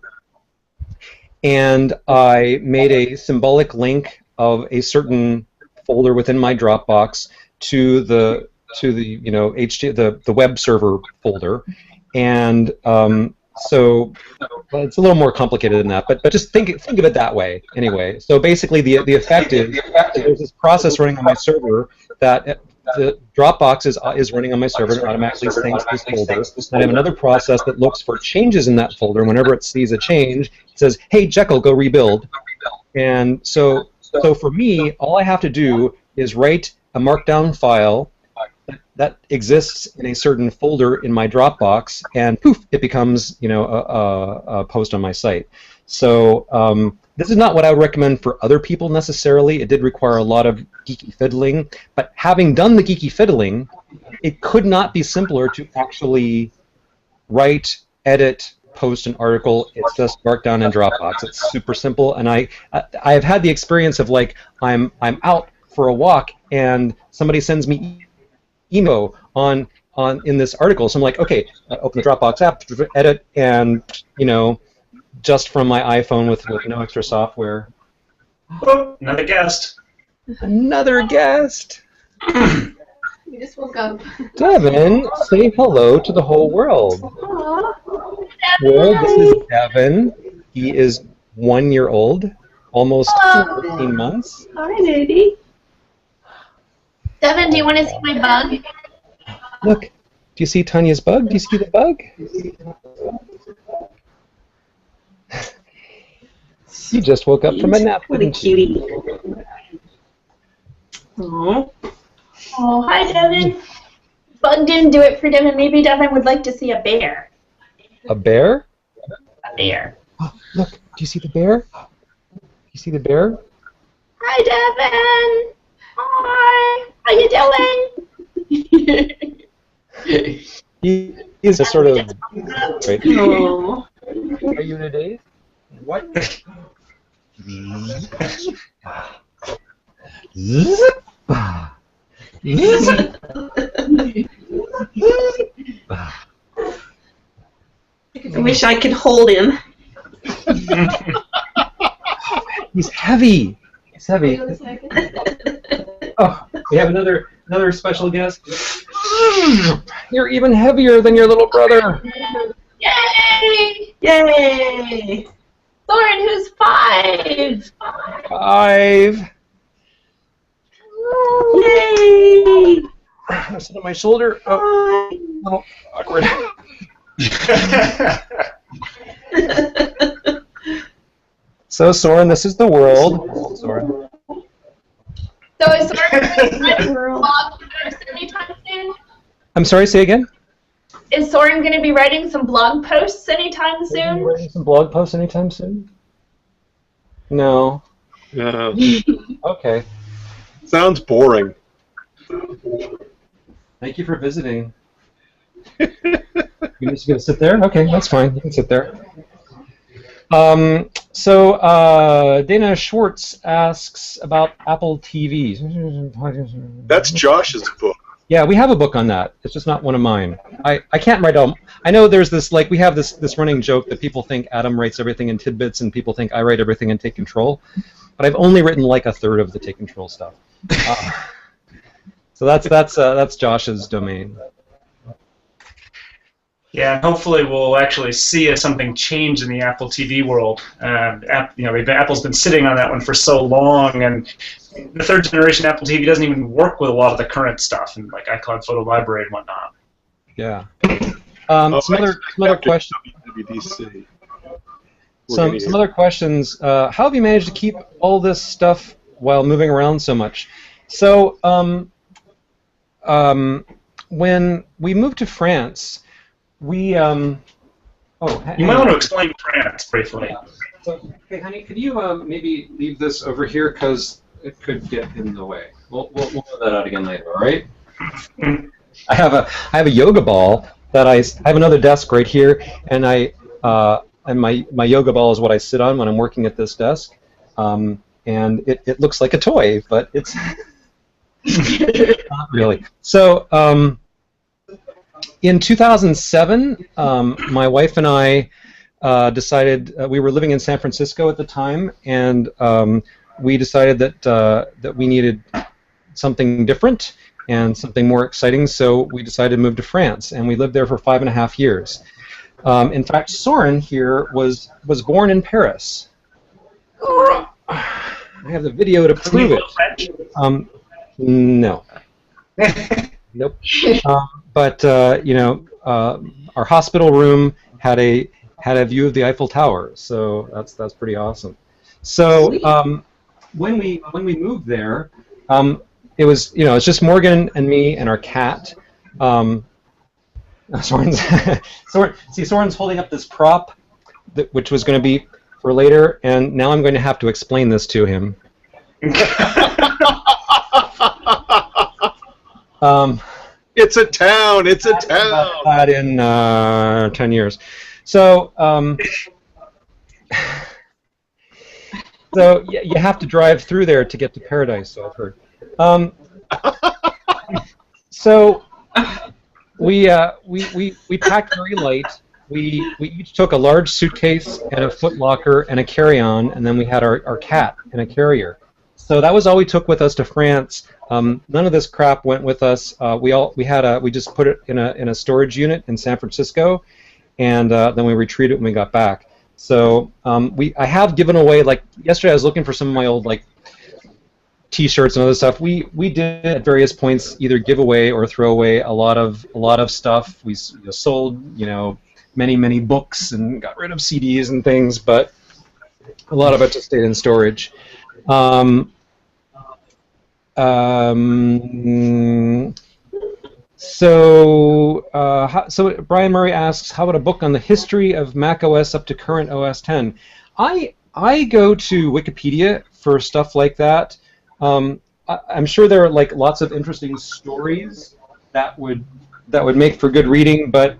and I made a symbolic link of a certain folder within my Dropbox to the the web server folder, and so it's a little more complicated than that, but just think of it that way anyway. So basically, the effect is there's this process running on my server that the Dropbox is running on my server and automatically syncs this folder. And I have another process that looks for changes in that folder. Whenever it sees a change, it says, "Hey, Jekyll, go rebuild." And so for me, all I have to do is write a markdown file that exists in a certain folder in my Dropbox, and poof, it becomes a post on my site. So this is not what I would recommend for other people necessarily. It did require a lot of geeky fiddling, but having done the geeky fiddling, it could not be simpler to actually write, edit, post an article. It's just markdown in Dropbox. It's super simple, and I have had the experience of, like, I'm out for a walk and somebody sends me email in this article, so I'm like, okay, open the Dropbox app, edit, and just from my iPhone with no extra software.
Oh, another guest.
Another guest.
We just woke up.
Devin, say hello to the whole world.
Aww.
Well, this is Devin. He is 1 year old, almost 14 months.
Hi, lady.
Devin, do you want to see my bug?
Look, do you see Tanya's bug? Do you see the bug? You just woke up from a nap.
What a cutie. Aww.
Oh, hi, Devin. Bug didn't do it for Devin. Maybe Devin would like to see a bear.
A bear?
A bear.
Oh, look, do you see the bear? Do you see the bear?
Hi, Devin. Hi. How you doing?
He is a sort of... Right.
Aww.
Are you in a daze? What?
I wish I could hold him.
He's heavy. He's heavy. Oh, we have another special guest. You're even heavier than your little brother.
Yay!
Yay!
Soren, who's 5?
5.
Yay!
I sit on my shoulder. Oh, oh, awkward. So, Soren, this is the world. Soren.
So is Soren going to be writing blog posts anytime soon?
I'm sorry, say again?
Is Soren going to be writing some blog posts anytime soon?
Are you writing some blog posts anytime soon? No. Okay.
Sounds boring.
Thank you for visiting. You're just going to sit there? Okay, that's fine. You can sit there. So Dana Schwartz asks about Apple TV.
That's Josh's book.
Yeah, we have a book on that. It's just not one of mine. I can't write all. I know there's this, like, we have this running joke that people think Adam writes everything in TidBITS and people think I write everything in Take Control, but I've only written like 1/3 of the Take Control stuff. So that's Josh's domain.
Yeah, hopefully we'll actually see something change in the Apple TV world. Apple's been sitting on that one for so long, and the 3rd generation Apple TV doesn't even work with a lot of the current stuff, and like iCloud Photo Library and whatnot.
Yeah. Some other questions.
WWDC.
Some other questions. How have you managed to keep all this stuff while moving around so much? So, when we moved to France, we
You might want to explain France briefly.
So, hey, honey, could you maybe leave this over here because it could get in the way. We'll move that out again later. All right. I have a yoga ball that I have another desk right here, and my yoga ball is what I sit on when I'm working at this desk, and it looks like a toy, but it's not really. So in 2007, my wife and I decided we were living in San Francisco at the time, and we decided that we needed something different and something more exciting, so we decided to move to France, and we lived there for 5.5 years. In fact, Soren here was born in Paris. I have the video to prove it. No. Nope. But you know, our hospital room had a view of the Eiffel Tower, so that's pretty awesome. So when we moved there, it was, you know, it's just Morgan and me and our cat. Soren's holding up this prop, which was going to be for later, and now I'm going to have to explain this to him.
It's a town. It's a town.
That in 10 years. So, so you have to drive through there to get to paradise, so I've heard. So we packed very light. We each took a large suitcase and a foot locker and a carry-on, and then we had our cat in a carrier. So that was all we took with us to France. None of this crap went with us. We just put it in a storage unit in San Francisco, and then we retreated when we got back. So I have given away, like yesterday I was looking for some of my old like T-shirts and other stuff. We did at various points either give away or throw away a lot of stuff. We sold, you know, many books and got rid of CDs and things, but a lot of it just stayed in storage. So Brian Murray asks, how about a book on the history of Mac OS up to current OS 10? I go to Wikipedia for stuff like that. I'm sure there are like lots of interesting stories that would make for good reading, but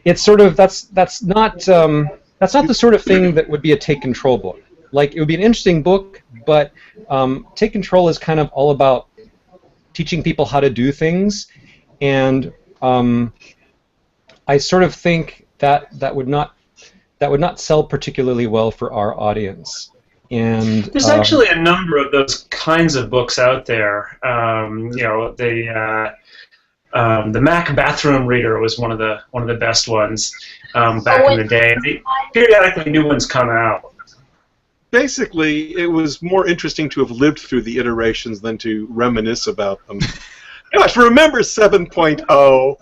it's sort of that's not the sort of thing that would be a Take Control book. Like, it would be an interesting book, but Take Control is kind of all about teaching people how to do things, and I sort of think that would not sell particularly well for our audience. And
there's actually a number of those kinds of books out there. You know, the Mac Bathroom Reader was one of the best ones back in the day. Periodically, new ones come out.
Basically, it was more interesting to have lived through the iterations than to reminisce about them. Gosh, remember 7.0?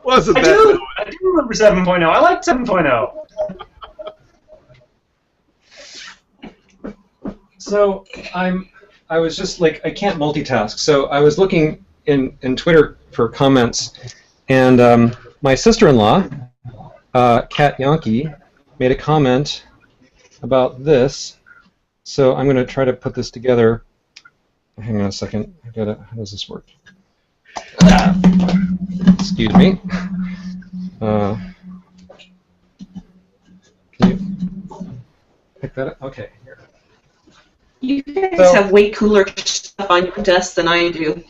Wasn't that?
I do remember 7.0. I liked 7.0.
So I was just like, I can't multitask. So I was looking in Twitter for comments, and my sister-in-law, Kat Yankee, made a comment about this. So I'm going to try to put this together. Hang on a second. How does this work? Excuse me. Can you pick that up? Okay. Here.
You guys have way cooler stuff on your desk than I do.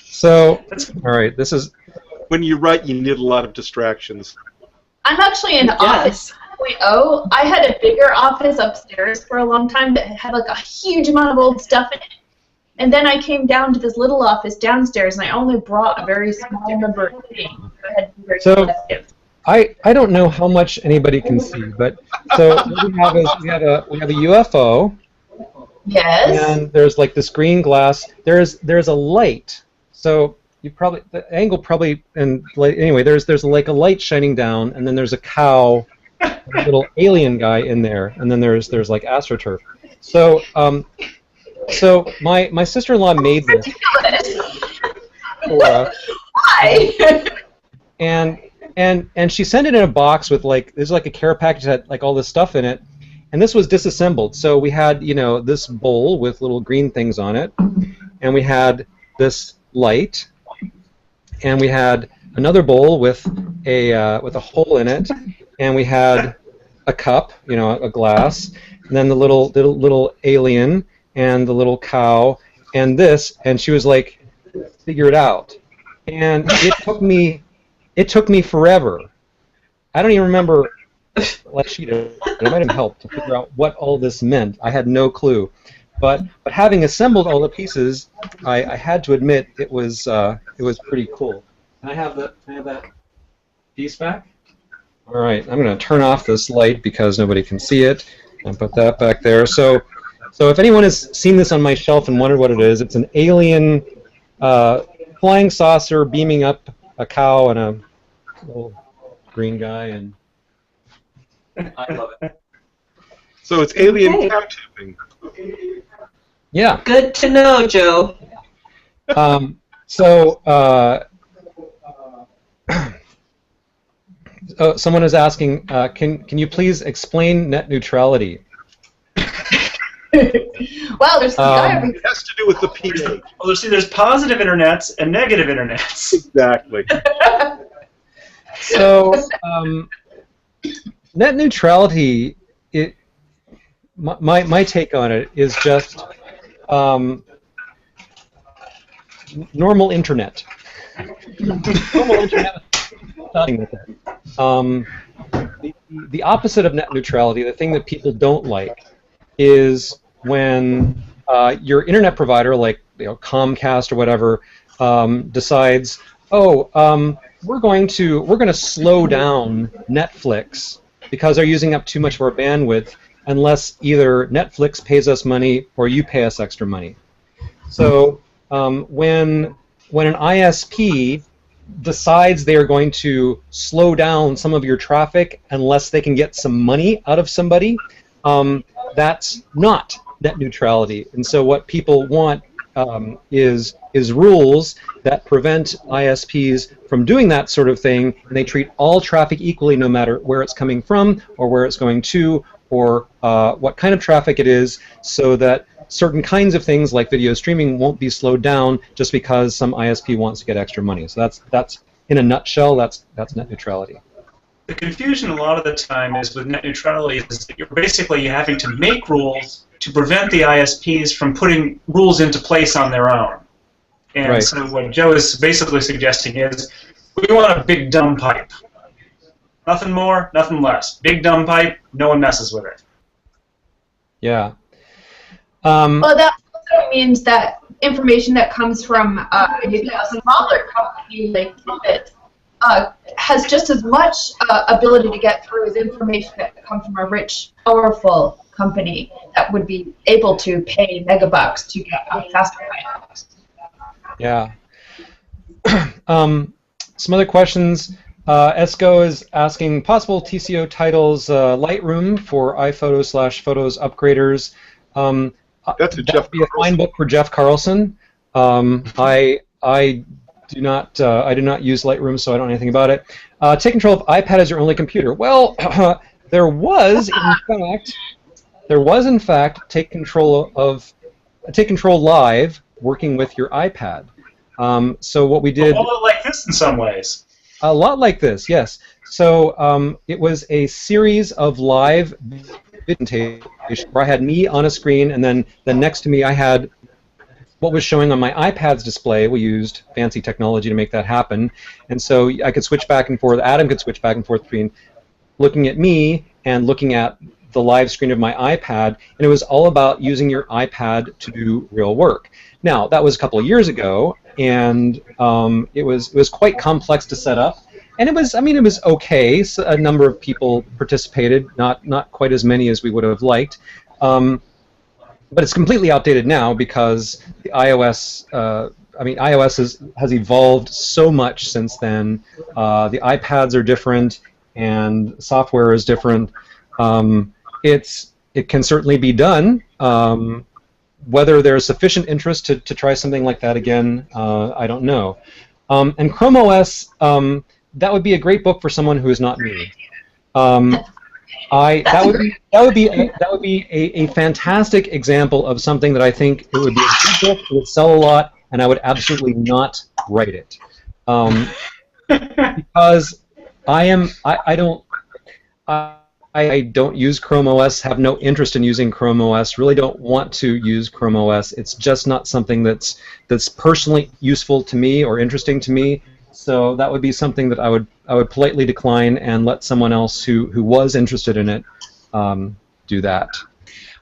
So, all right, this is...
When you write, you need a lot of distractions.
I'm actually in Office 2.0. I had a bigger office upstairs for a long time that had like a huge amount of old stuff in it. And then I came down to this little office downstairs, and I only brought a very small number of things. So I had to be very selective.
I don't know how much anybody can see, but so what we have is we have a UFO.
Yes.
And there's like this green glass. There's a light. So you probably the angle probably and anyway there's like a light shining down, and then there's a cow, a little alien guy in there, and then there's like AstroTurf. So so my sister-in-law made this.
Why?
And she sent it in a box with there's a care package that had all this stuff in it, and this was disassembled. So we had this bowl with little green things on it, and we had this light, and we had another bowl with a hole in it, and we had a cup, a glass, and then the little alien and the little cow and this, and she was like, figure it out. And it took me forever. I don't even remember, like she did, it might have helped to figure out what all this meant. I had no clue. But having assembled all the pieces, I had to admit it was pretty cool. Can I have that piece back? All right, I'm going to turn off this light because nobody can see it, and put that back there. So if anyone has seen this on my shelf and wondered what it is, it's an alien flying saucer beaming up a cow and a little green guy, and I love it.
So it's alien cow tipping.
Yeah.
Good to know, Joe.
Someone is asking, can you please explain net neutrality?
Well, there's some guy over here.
It has to do with the pH.
Well, there's positive internets and negative internets.
Exactly.
So, net neutrality, my take on it is just normal internet. Normal internet. The opposite of net neutrality, the thing that people don't like, is when your internet provider, like Comcast or whatever, decides, we're going to slow down Netflix because they're using up too much of our bandwidth, unless either Netflix pays us money or you pay us extra money. So when an ISP decides they are going to slow down some of your traffic unless they can get some money out of somebody, that's not net neutrality. And so what people want is rules that prevent ISPs from doing that sort of thing, and they treat all traffic equally no matter where it's coming from or where it's going to or what kind of traffic it is, so that certain kinds of things like video streaming won't be slowed down just because some ISP wants to get extra money. So that's in a nutshell, that's net neutrality.
The confusion a lot of the time is with net neutrality is that you're basically having to make rules to prevent the ISPs from putting rules into place on their own. And
right.
So what Joe is basically suggesting is we want a big dumb pipe. Nothing more, nothing less. Big dumb pipe, no one messes with it.
Yeah.
Well, that also means that information that comes from maybe a smaller company like TidBITS has just as much ability to get through as information that comes from a rich, powerful company that would be able to pay megabucks to get a faster pipe.
Yeah. Some other questions. Esco is asking possible TCO titles, Lightroom for iPhoto/Photos upgraders.
That's a
that
Jeff
would be a fine book for Jeff Carlson. I do not use Lightroom, so I don't know anything about it. Take control of iPad as your only computer. Well, there was in fact Take Control Live working with your iPad. So what we did.
A lot like this in some ways.
A lot like this, yes. So it was a series of live presentations where I had me on a screen, and then next to me I had what was showing on my iPad's display. We used fancy technology to make that happen, and so I could switch back and forth. Adam could switch back and forth between looking at me and looking at the live screen of my iPad, and it was all about using your iPad to do real work. Now, that was a couple of years ago, and it was quite complex to set up, and it was okay. So a number of people participated, not quite as many as we would have liked, but it's completely outdated now because the iOS has evolved so much since then. The iPads are different, and software is different. It can certainly be done. whether there's sufficient interest to try something like that again, I don't know. And Chrome OS, that would be a great book for someone who is not me. That would be a fantastic example of something that I think it would be a good book, it would sell a lot, and I would absolutely not write it. Because I don't use Chrome OS, have no interest in using Chrome OS, really don't want to use Chrome OS. It's just not something that's personally useful to me or interesting to me. So that would be something that I would politely decline and let someone else who was interested in it do that.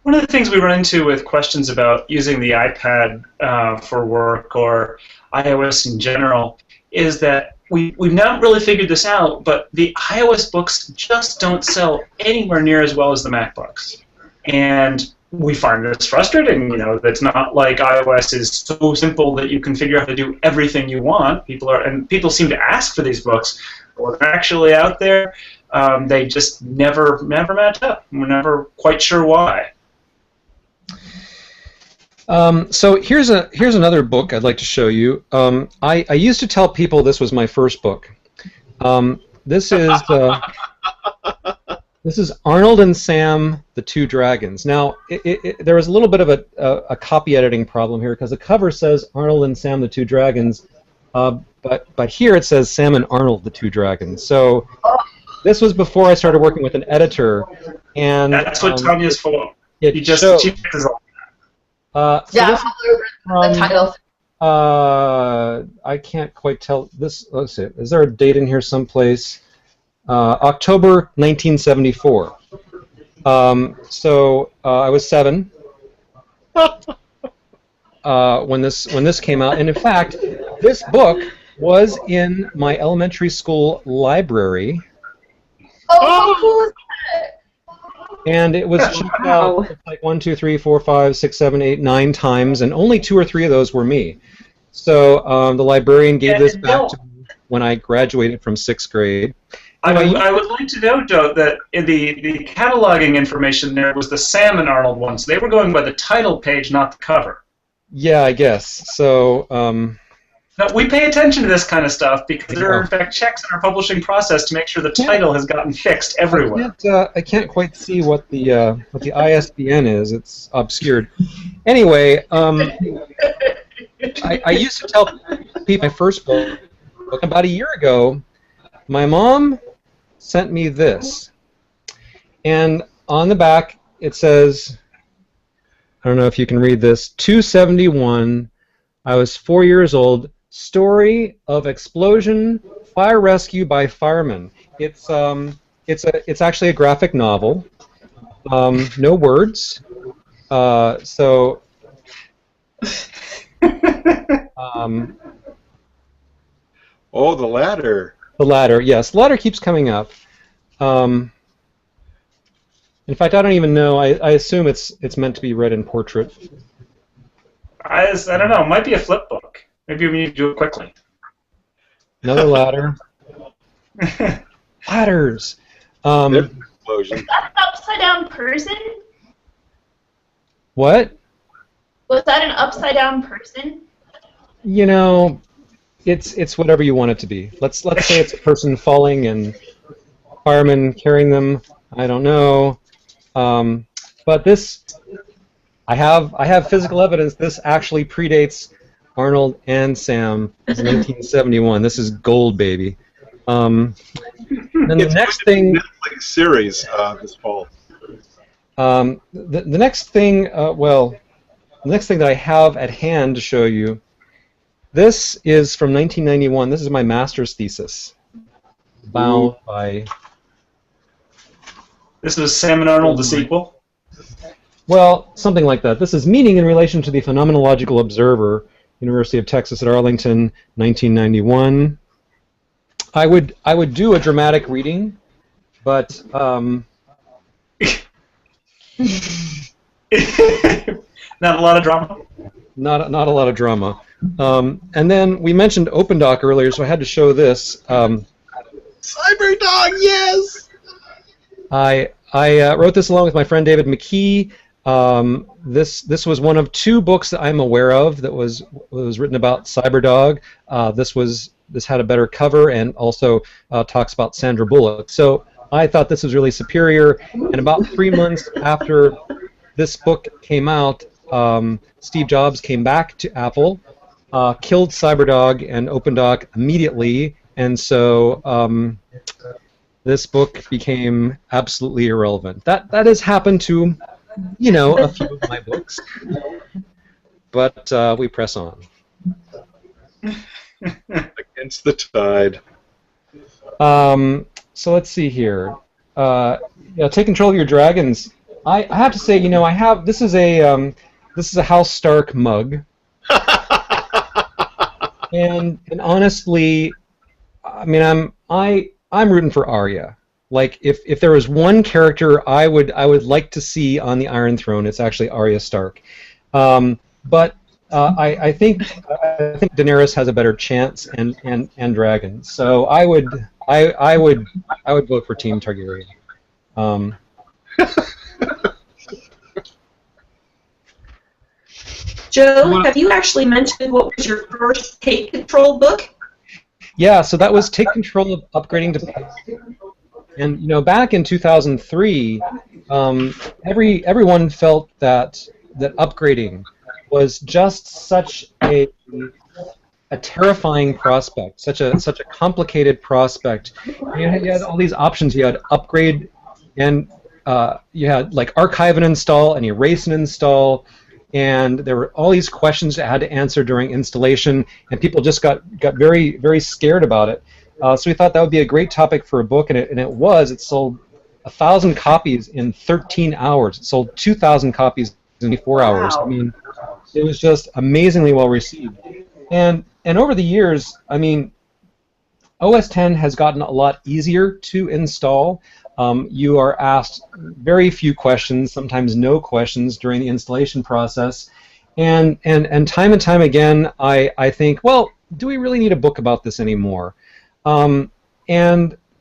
One of the things we run into with questions about using the iPad for work or iOS in general is that we've not really figured this out, but the iOS books just don't sell anywhere near as well as the MacBooks. And we find this frustrating, it's not like iOS is so simple that you can figure out how to do everything you want. People seem to ask for these books, but when they're actually out there, they just never match up. We're never quite sure why.
So here's another book I'd like to show you. I used to tell people this was my first book. This is Arnold and Sam, the Two Dragons. Now, there was a little bit of a copy editing problem here because the cover says Arnold and Sam, the Two Dragons, but here it says Sam and Arnold, the Two Dragons. So this was before I started working with an editor, and
that's what Tanya's for.
She
picked this up.
Yeah, the title.
I can't quite tell this. Let's see. Is there a date in here someplace? October 1974. So I was 7 when this came out, and in fact, this book was in my elementary school library.
Oh, how cool is that?
And it was checked out like 1, 2, 3, 4, 5, 6, 7, 8, 9 times, and only 2 or 3 of those were me. So the librarian gave this back to me when I graduated from 6th grade.
I would like to know, Joe, that in the cataloging information there was the Sam and Arnold ones. They were going by the title page, not the cover.
Yeah, I guess. So
now, we pay attention to this kind of stuff because there are, in fact, checks in our publishing process to make sure the title has gotten fixed everywhere.
I can't quite see what the ISBN is. It's obscured. Anyway, I used to tell people my first book. About a year ago, my mom sent me this. And on the back, it says, I don't know if you can read this, 271, I was 4 years old, story of explosion, fire rescue by firemen. It's actually a graphic novel. No words. So
oh, the ladder.
The ladder, yes. The ladder keeps coming up. In fact, I don't even know. I assume it's meant to be read in portrait.
I don't know. It might be a flip book. Maybe we need to do it quickly.
Another ladder. Ladders.
Explosion.
Is that an upside-down person?
What?
Was that an upside-down person?
It's whatever you want it to be. Let's say it's a person falling and firemen carrying them. I don't know. But this, I have physical evidence. This actually predates Arnold and Sam. It's 1971. This is gold, baby. Then the next thing.
Netflix series this fall.
The next thing, the next thing that I have at hand to show you. This is from 1991. This is my master's thesis. Bound by.
This was Sam and Arnold, the sequel?
Well, something like that. This is Meaning in Relation to the Phenomenological Observer, University of Texas at Arlington, 1991. I would do a dramatic reading, but
Not a lot of drama?
not a lot of drama. And then we mentioned OpenDoc earlier, so I had to show this.
CyberDog, yes!
I wrote this along with my friend David McKee. This was one of 2 books that I'm aware of that was written about Cyberdog. This had a better cover and also talks about Sandra Bullock. So I thought this was really superior. And about 3 months after this book came out, Steve Jobs came back to Apple, killed Cyberdog and OpenDoc immediately, and so this book became absolutely irrelevant. That has happened to, a few of my books, but we press on.
Against the tide.
So let's see here. Take control of your dragons. I have to say, this is a House Stark mug, and honestly, I mean, I'm rooting for Arya. Like, if there was one character I would like to see on the Iron Throne, it's actually Arya Stark. But I think Daenerys has a better chance, and dragons. So I would vote for Team Targaryen.
Joe, have you actually mentioned what was your first Take Control book?
Yeah, so that was Take Control of Upgrading to Pace. And back in 2003, everyone felt that upgrading was just such a terrifying prospect, such a complicated prospect. You had all these options. You had upgrade, and you had like archive and install, and erase and install, and there were all these questions that had to answer during installation, and people just got very, very scared about it. So we thought that would be a great topic for a book, and it was. It sold 1,000 copies in 13 hours. It sold 2,000 copies in 24 hours.
Wow.
I mean, it was just amazingly well received. And over the years, I mean, OS X has gotten a lot easier to install. You are asked very few questions, sometimes no questions during the installation process. And time and time again, I think, well, do we really need a book about this anymore? And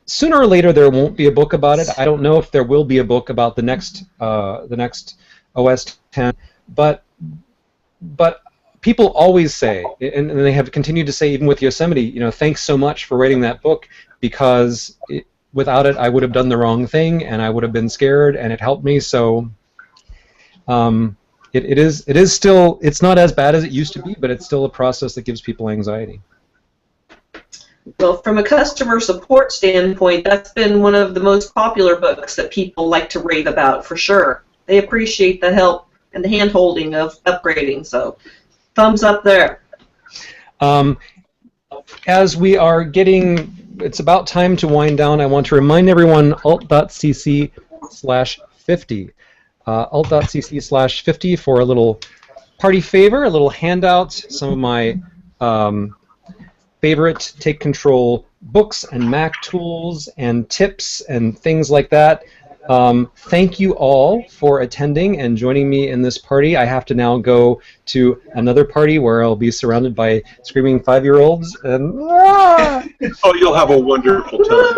sooner or later, there won't be a book about it. I don't know if there will be a book about the next OS X, but people always say, and they have continued to say, even with Yosemite, thanks so much for writing that book, because without it, I would have done the wrong thing, and I would have been scared, and it helped me. So it is still, it's not as bad as it used to be, but it's still a process that gives people anxiety.
Well, from a customer support standpoint, that's been one of the most popular books that people like to rave about, for sure. They appreciate the help and the hand-holding of upgrading, so thumbs up there.
As we are getting, it's about time to wind down, I want to remind everyone, alt.cc/50. Alt.cc/50 for a little party favor, a little handout, some of my favorite Take Control books and Mac tools and tips and things like that. Thank you all for attending and joining me in this party. I have to now go to another party where I'll be surrounded by screaming 5-year-olds. And
oh, you'll have a wonderful time.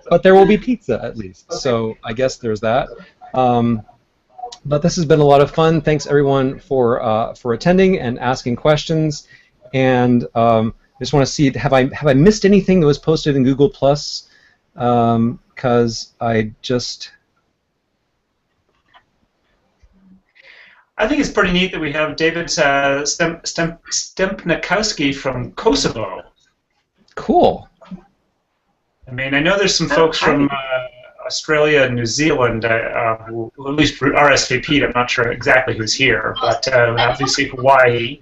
But there will be pizza at least. So I guess there's that. But this has been a lot of fun. Thanks everyone for attending and asking questions. And I just want to see, have I missed anything that was posted in Google Plus? Because I
think it's pretty neat that we have David Stempnikowski from Kosovo.
Cool.
I mean, I know there's some folks from Australia and New Zealand who at least RSVP'd. I'm not sure exactly who's here, but obviously Hawaii.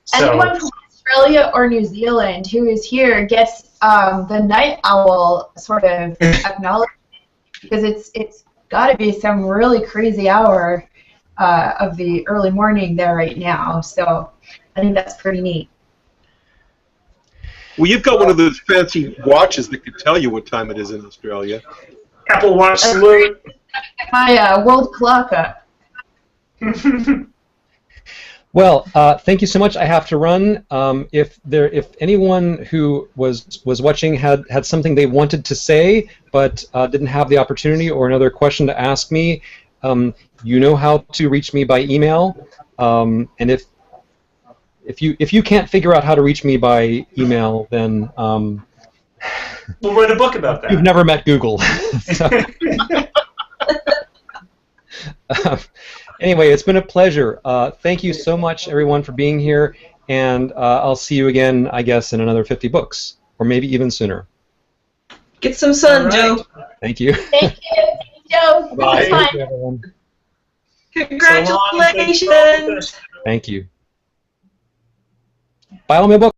So.
Anyone from Australia or New Zealand who is here gets the night owl sort of acknowledgement, because it's got to be some really crazy hour of the early morning there right now. So I think that's pretty neat.
Well, you've got one of those fancy watches that could tell you what time it is in Australia.
Apple Watch salute.
My world clock up.
Well, thank you so much. I have to run. If anyone who was watching had something they wanted to say but didn't have the opportunity or another question to ask me, you know how to reach me by email, and if you can't figure out how to reach me by email, then
we'll write a book about that.
You've never met Google. Anyway, it's been a pleasure. Thank you so much, everyone, for being here, and I'll see you again, I guess, in another 50 books, or maybe even sooner.
Get some sun,
All right.
Joe.
Thank you.
Thank you, Joe.
Bye.
This was
Thank you,
fun.
everyone.
Congratulations.
Thank you. Buy all my books.